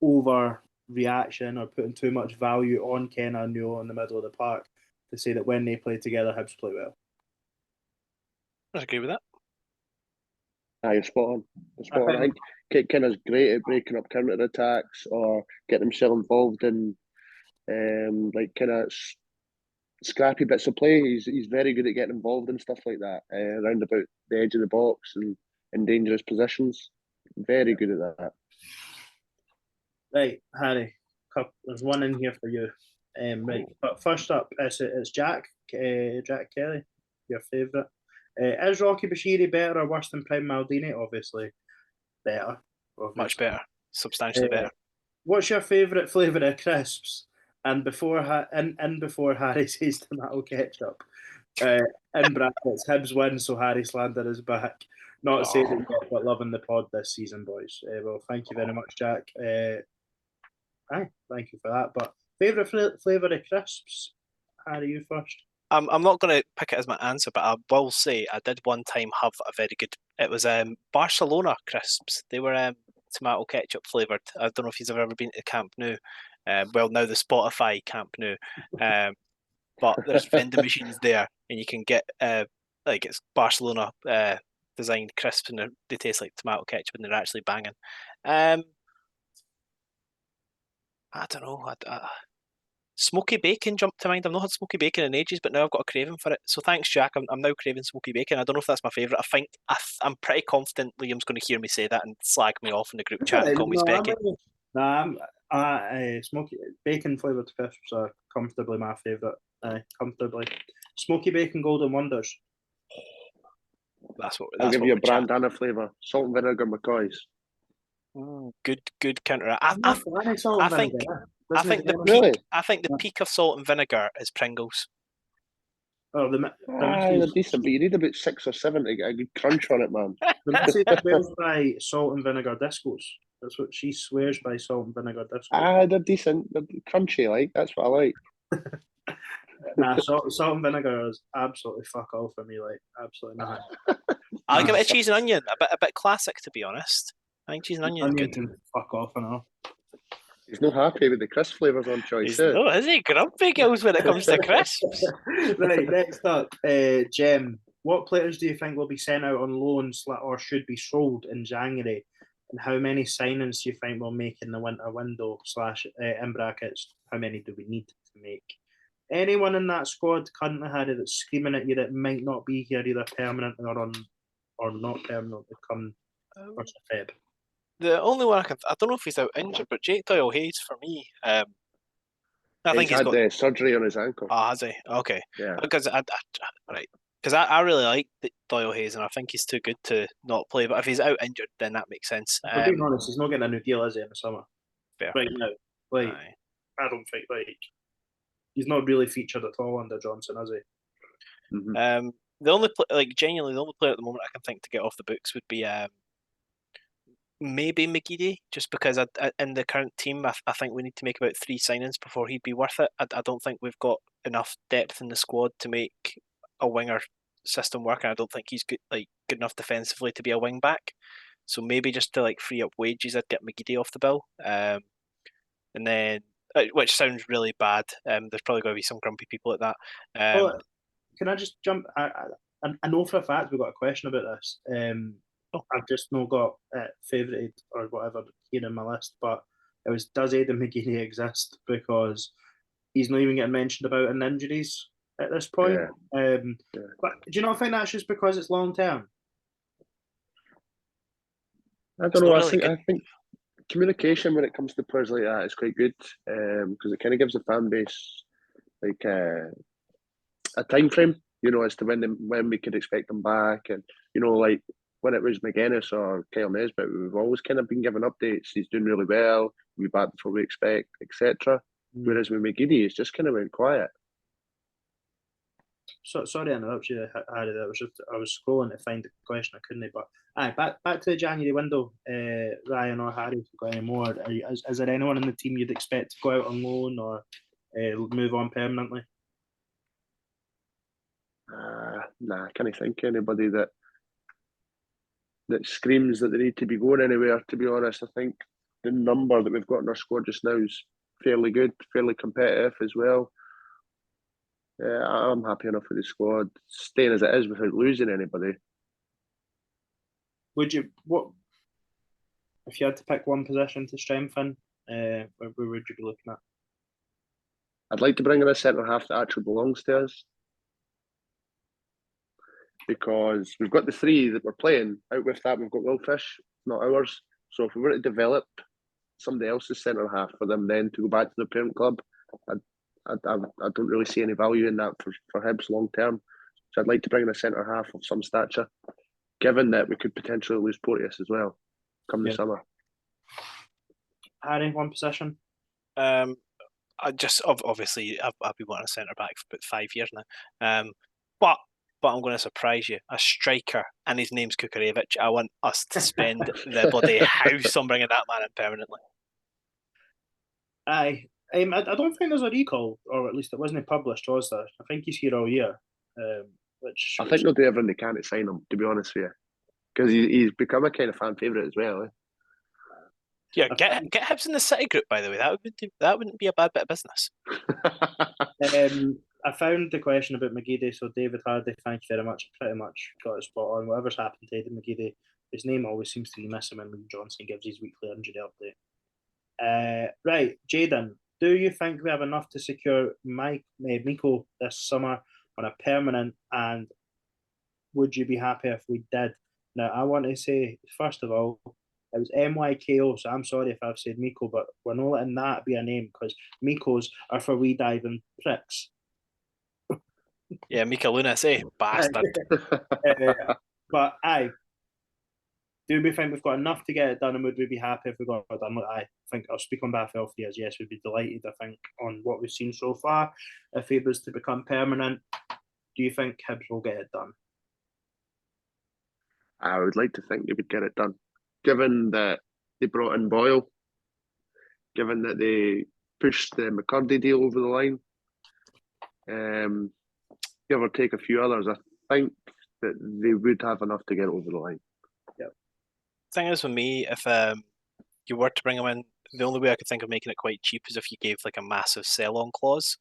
overreaction or putting too much value on Kenna and Newell in the middle of the park to say that when they play together, Hibs play well. I agree with that. You're spot on. I think Kenna's great at breaking up counter attacks or getting himself involved in kind of scrappy bits of play. He's very good at getting involved in stuff like that, around about the edge of the box and in dangerous positions. Very good at that. Right, Harry, there's one in here for you. Right, but first up, it's Jack Kelly, your favourite. Is Rocky Bashiri better or worse than Prime Maldini? Obviously, better. Much better. Substantially better. What's your favourite flavour of crisps? And before Harry says tomato ketchup, in brackets, Hibs win, so Harry slander is back. Not saying it yet, but loving the pod this season, boys. Well, thank you very much, Jack. Thank you for that. But favourite flavour of crisps, Harry, you first. I'm not going to pick it as my answer, but I will say I did one time have a very good. It was Barcelona crisps. They were tomato ketchup flavoured. I don't know if you've ever been to Camp Nou. Well, now the Spotify Camp Nou. But there's vending machines there, and you can get like it's Barcelona designed crisps, and they taste like tomato ketchup, and they're actually banging. I don't know. Smoky bacon jumped to mind. I've not had smoky bacon in ages, but now I've got a craving for it. So thanks, Jack. I'm now craving smoky bacon. I don't know if that's my favourite. I think I'm pretty confident Liam's going to hear me say that and slag me off in the group chat and call me Specky. Smoky bacon flavoured crisps are comfortably my favourite. Comfortably. Smoky bacon golden wonders. I'll give you a brand and a flavour. Salt and vinegar McCoys. Good counter. I think the peak of salt and vinegar is Pringles. Oh, they're decent, but you need about 6 or 7 to get a good crunch on it, man. The swears by salt and vinegar discos. That's what she swears by, salt and vinegar discos. They're decent. They're crunchy, like. That's what I like. Salt and vinegar is absolutely fuck all for me, like absolutely not. I'll give it a cheese and onion, a bit classic to be honest. I think cheese and onion is good. Can fuck off and all. He's not happy with the crisp flavours on choice. Is he grumpy girls when it comes to crisps? Right, next up, Jem. What players do you think will be sent out on loan or should be sold in January? And how many signings do you think we'll make in the winter window / in brackets? How many do we need to make? Anyone in that squad currently, Harry, that's screaming at you that might not be here either permanently or not permanently come 1st of Feb? The only one I don't know if he's out injured, but Jake Doyle Hayes for me. I think he's got surgery on his ankle. Oh, has he? Okay. Yeah. Because I really like Doyle Hayes, and I think he's too good to not play. But if he's out injured, then that makes sense. For being honest, he's not getting a new deal, is he, in the summer? Fair. Right now, I don't think he's not really featured at all under Johnson, has he? Mm-hmm. The only genuinely the only player at the moment I can think to get off the books would be maybe McKirdy, just because in the current team, I think we need to make about 3 signings before he'd be worth it. I don't think we've got enough depth in the squad to make a winger system work, and I don't think he's good enough defensively to be a wing back. So maybe just to free up wages, I'd get McKirdy off the bill, and then which sounds really bad. There's probably going to be some grumpy people at that. Can I just jump? I know for a fact we've got a question about this. I've just not got favorited or whatever here in my list, but it was, does Aidan McKinney exist? Because he's not even getting mentioned about in injuries at this point. Yeah. But do you not think that's just because it's long term? I don't know. I think communication when it comes to players like that is quite good because it kind of gives the fan base a time frame, as to when we could expect them back, and when it was McGuinness or Kyle Nesbitt, we've always kind of been given updates. He's doing really well. We'll be back before we expect, etc. Whereas with McGeady, it's just kind of went quiet. So sorry to interrupt you, Harry. I was scrolling to find the question. I couldn't. But back to the January window. Ryan or Harry, if you've got any more, is there anyone in the team you'd expect to go out on loan or move on permanently? Nah, I can't think of anybody that screams that they need to be going anywhere, to be honest. I think the number that we've got in our squad just now is fairly good, fairly competitive as well. I'm happy enough with the squad, staying as it is without losing anybody. If you had to pick one position to strengthen, where would you be looking at? I'd like to bring in a centre-half that actually belongs to us, because we've got the 3 that we're playing. Out with that, we've got Wilfish, not ours. So if we were to develop somebody else's centre-half for them then to go back to the parent club, I don't really see any value in that for Hibs long term. So I'd like to bring in a centre-half of some stature, given that we could potentially lose Porteous as well come the summer. Harry, one position? I just obviously I've been wanting a centre back for about 5 years now. But I'm going to surprise you. A striker, and his name's Kukarevich. I want us to spend the bloody house on bringing that man in permanently. Aye. I don't think there's a recall, or at least it wasn't published, was there? I think he's here all year. Which I think they'll do everything they can to sign him, to be honest with you. Because he's become a kind of fan favourite as well. Yeah, get Hibs in the City group, by the way. That wouldn't be a bad bit of business. I found the question about McKirdy, so David Hardy, thank you very much. Pretty much got it spot on. Whatever's happened to Eddie McKirdy, his name always seems to be missing when Lee Johnson gives his weekly injury update. Right, Jaden, do you think we have enough to secure Mykola this summer on a permanent, and would you be happy if we did? Now, I want to say, first of all, it was MYKO, so I'm sorry if I've said Miko, but we're not letting that be a name because Mikos are for wee diving pricks. Yeah, Mykola, bastard. But do we think we've got enough to get it done, and would we be happy if we got it done? I think I'll speak on behalf of all three as yes, we'd be delighted. I think on what we've seen so far, if he was to become permanent, do you think Hibs will get it done? I would like to think they would get it done, given that they brought in Boyle, given that they pushed the McKirdy deal over the line, give or take a few others. I think that they would have enough to get it over the line. Thing is, with me, if you were to bring him in, the only way I could think of making it quite cheap is if you gave like a massive sell-on clause,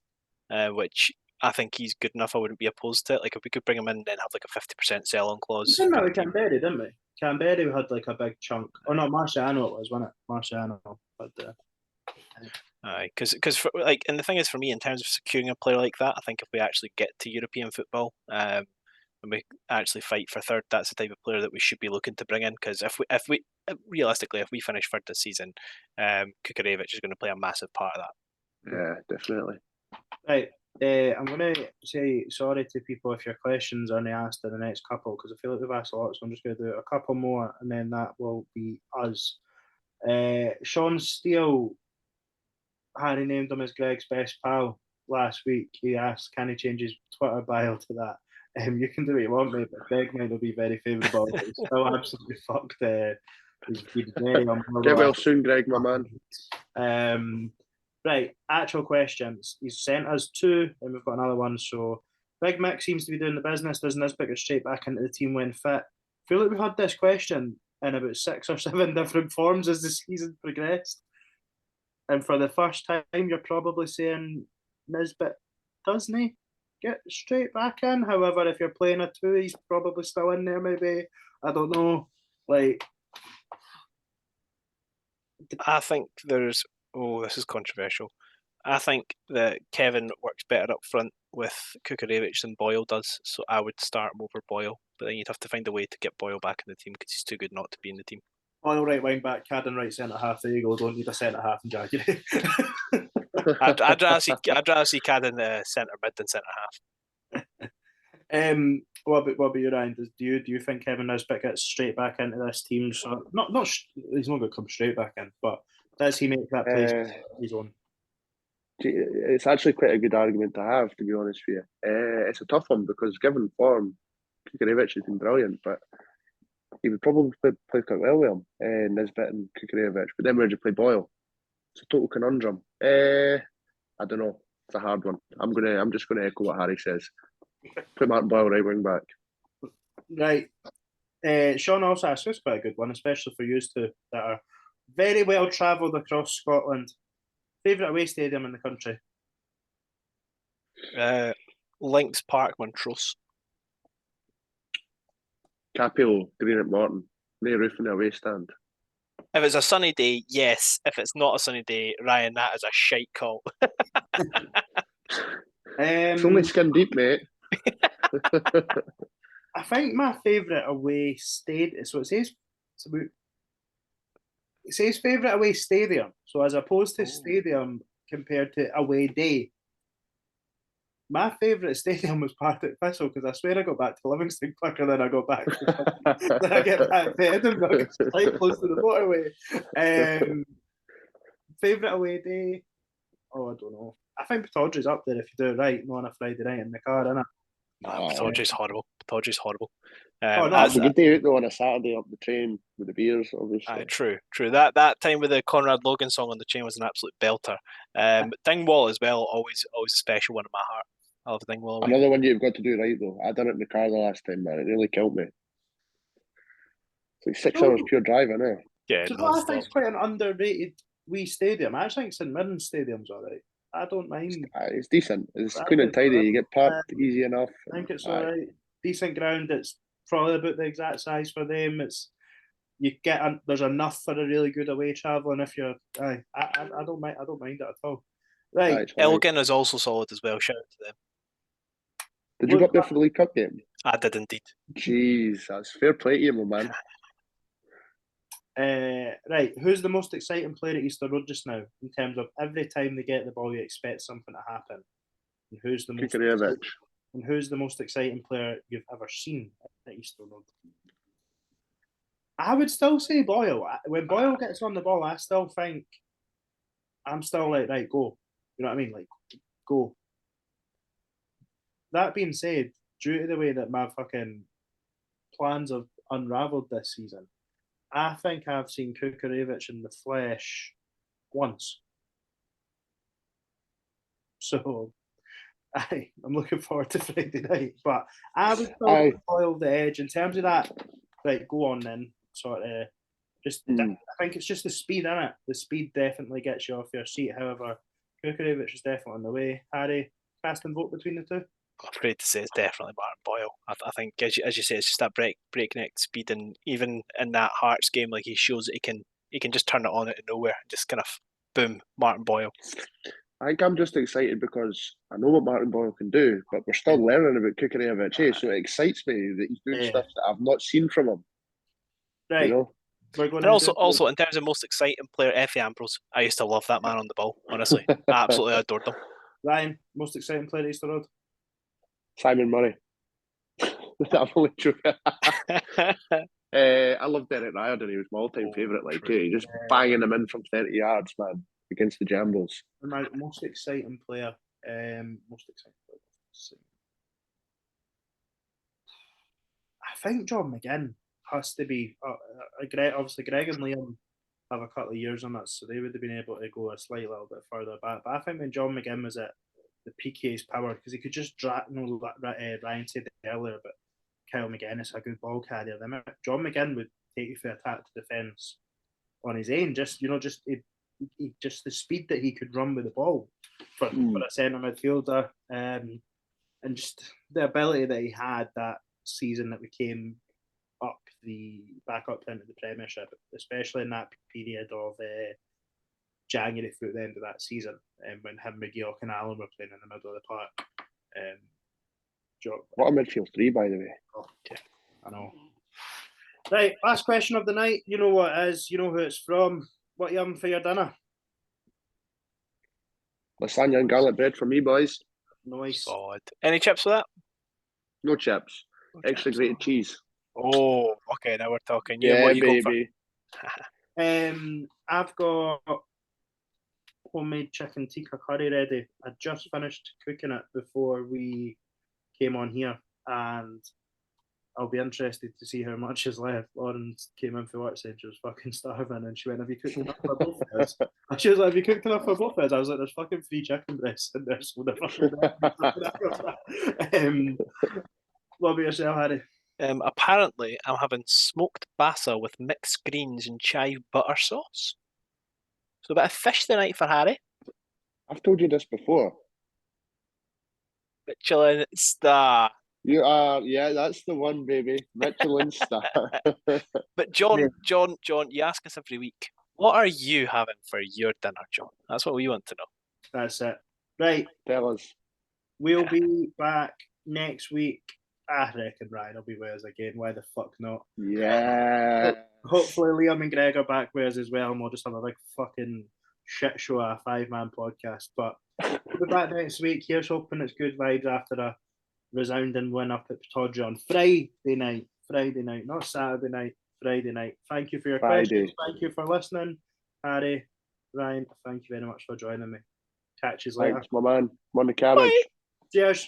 which I think he's good enough. I wouldn't be opposed to it. Like if we could bring him in and then have like a 50% sell-on clause. We did that with Canberra, didn't we? Canberra had like a big chunk. Oh no, Marciano it was, wasn't it? Marciano. But because like, and the thing is, for me, in terms of securing a player like that, I think if we actually get to European football, and we actually fight for third, that's the type of player that we should be looking to bring in. Because if we realistically, if we finish third this season, Kukarevich is going to play a massive part of that. Yeah, definitely. Right. I'm going to say sorry to people if your questions aren't asked in the next couple, because I feel like we've asked a lot, so I'm just going to do a couple more, and then that will be us. Sean Steele, Harry named him as Greg's best pal last week. He asked, can he change his Twitter bio to that? You can do what you want, mate, but Greg might not be very favourable. He's still absolutely fucked. He's very Get well soon, Greg, my man. Right, actual questions. He's sent us two, and we've got another one. So, Big Mick seems to be doing the business. Does Nisbet get straight back into the team when fit? I feel like we've had this question in about 6 or 7 different forms as the season progressed. And for the first time, you're probably saying Nisbet, doesn't he get straight back in? However, if you're playing a 2, he's probably still in there, maybe. I don't know. Like, I think there's... Oh, this is controversial. I think that Kevin works better up front with Kukarevich than Boyle does, so I would start him over Boyle. But then you'd have to find a way to get Boyle back in the team because he's too good not to be in the team. Boyle right wing back, Cadden right centre half. There you go. Don't need a centre half in January. I'd rather see Cadden centre mid than centre half. What about you, Ryan? Do you think Kevin Nisbet gets straight back into this team? So he's not going to come straight back in, but does he make that place his own? It's actually quite a good argument to have, to be honest with you. It's a tough one because given form, Kukarevich has been brilliant, but he would probably play quite well with him, Nisbet and Kukarevich. But then where'd you play Boyle? It's a total conundrum. I don't know. It's a hard one. I'm just gonna echo what Harry says. Put Martin Boyle right wing back. Right. Sean also asked, this is quite a good one, especially for you two that are very well travelled across Scotland. Favourite away stadium in the country? Lynx Park, Montrose. Capello, Green at Morton. No roof in the away stand. If it's a sunny day, yes. If it's not a sunny day, Ryan, that is a shite call. It's only skin deep, mate. I think my favourite away stadium, so it says favourite away stadium. So as opposed to stadium compared to away day, my favourite stadium was Partick Thistle because I swear I got back to Livingston quicker than I got back than I get back to Edinburgh. It's quite close to the motorway. Favourite away day? Oh, I don't know. I think Pittodrie's up there if you do it right, not on a Friday night in the car, innit? Pittodrie's horrible. Tawdry's horrible. Oh, no, as, We could do it though on a Saturday up the train with the beers, obviously. true. That time with the Conrad Logan song on the train was an absolute belter. Dingwall as well, always a special one in my heart. I love Dingwall. Another one you've got to do right though. I done it in the car the last time, man. It nearly killed me. It's like 6 hours pure driving, eh? Yeah, So no, I think it's quite an underrated wee stadium. I actually think St Mirren Stadium's alright. I don't mind. It's decent. It's I clean and think tidy. so. You get parked easy enough. I think it's alright. Decent ground. It's probably about the exact size for them. There's enough for a really good away travelling if you're. I don't mind. I don't mind it at all. Right. Elgin is also solid as well. Shout out to them. Did you go up there for the League Cup game? I did indeed. Jeez, that's fair play to you, my man. Right, who's the most exciting player at Easter Road just now in terms of every time they get the ball, you expect something to happen? And who's the most exciting player you've ever seen at Easter Road? I would still say Boyle. When Boyle gets on the ball, I still think I'm still like, right, go. You know what I mean? Like, go. That being said, due to the way that my fucking plans have unravelled this season, I think I've seen Kukarevich in the flesh once. So I'm looking forward to Friday night. But I would still Boyle the edge in terms of that. Right, go on then. Sort of I think it's just the speed in it. The speed definitely gets you off your seat. However, Kukarevich is definitely on the way. Harry, cast and vote between the two? I'm afraid to say it's definitely Martin Boyle. I think, as you say, it's just that breakneck speed, and even in that Hearts game, like he shows that he can just turn it on out of nowhere and just kind of boom, Martin Boyle. I think I'm just excited because I know what Martin Boyle can do, but we're still learning about Kukarevich, so it excites me that he's doing stuff that I've not seen from him. Right. You know? And also in terms of most exciting player, Effie Ambrose. I used to love that man on the ball. Honestly, I absolutely adored him. Ryan, most exciting player at Easter Road? Simon Murray. I'm only joking. I love Derek Riordan. He was my all-time favourite. Like, just banging them in from 30 yards, man, against the Jambles. My most exciting player. I think John McGinn has to be. Obviously, Greg and Liam have a couple of years on us, so they would have been able to go a slight little bit further back. But I think when John McGinn was at the peak of his power, because he could just drag. Ryan said it earlier, but Kyle McGuinness, a good ball carrier. John McGinn would take you for attack to defence on his own. Just the speed that he could run with the ball for a centre midfielder, and just the ability that he had that season that we came back up into the Premiership, especially in that period of January through the end of that season, when him, McGeoch and Allen were playing in the middle of the park. What a midfield three, by the way. Oh, yeah, I know. Right, last question of the night. You know what it is. You know who it's from. What are you having for your dinner? Lasagna and garlic bread for me, boys. Nice. Solid. Any chips for that? No chips. Extra grated cheese. Oh, okay. Now we're talking. Yeah, what you baby. I've got homemade chicken tikka curry ready. I just finished cooking it before we came on here, and I'll be interested to see how much is left. Lauren came in for work saying she was fucking starving, and she went, "Have you cooked enough for both of us?" And she was like, "Have you cooked enough for both of us?" I was like, "There's fucking 3 chicken breasts in there, so what about yourself, Harry? Apparently, I'm having smoked bassa with mixed greens and chive butter sauce. So a bit of fish tonight for Harry. I've told you this before. Michelin star. You are, yeah, that's the one, baby. Michelin star. But John, you ask us every week, what are you having for your dinner, John? That's what we want to know. That's it. Right. Tell us. We'll be back next week. I reckon Ryan will be with us again. Why the fuck not? Yeah. Hopefully Liam and Greg are back with us as well, and we'll just have a big fucking shit show, a 5-man podcast. But we'll be back next week. Here's hoping it's good vibes after a resounding win up at Tawdry on Friday night, not Saturday night, Friday night. Thank you for your questions. Thank you for listening. Harry, Ryan, thank you very much for joining me. Catch you later. Thanks, my man. I'm on the carriage. Bye. Cheers.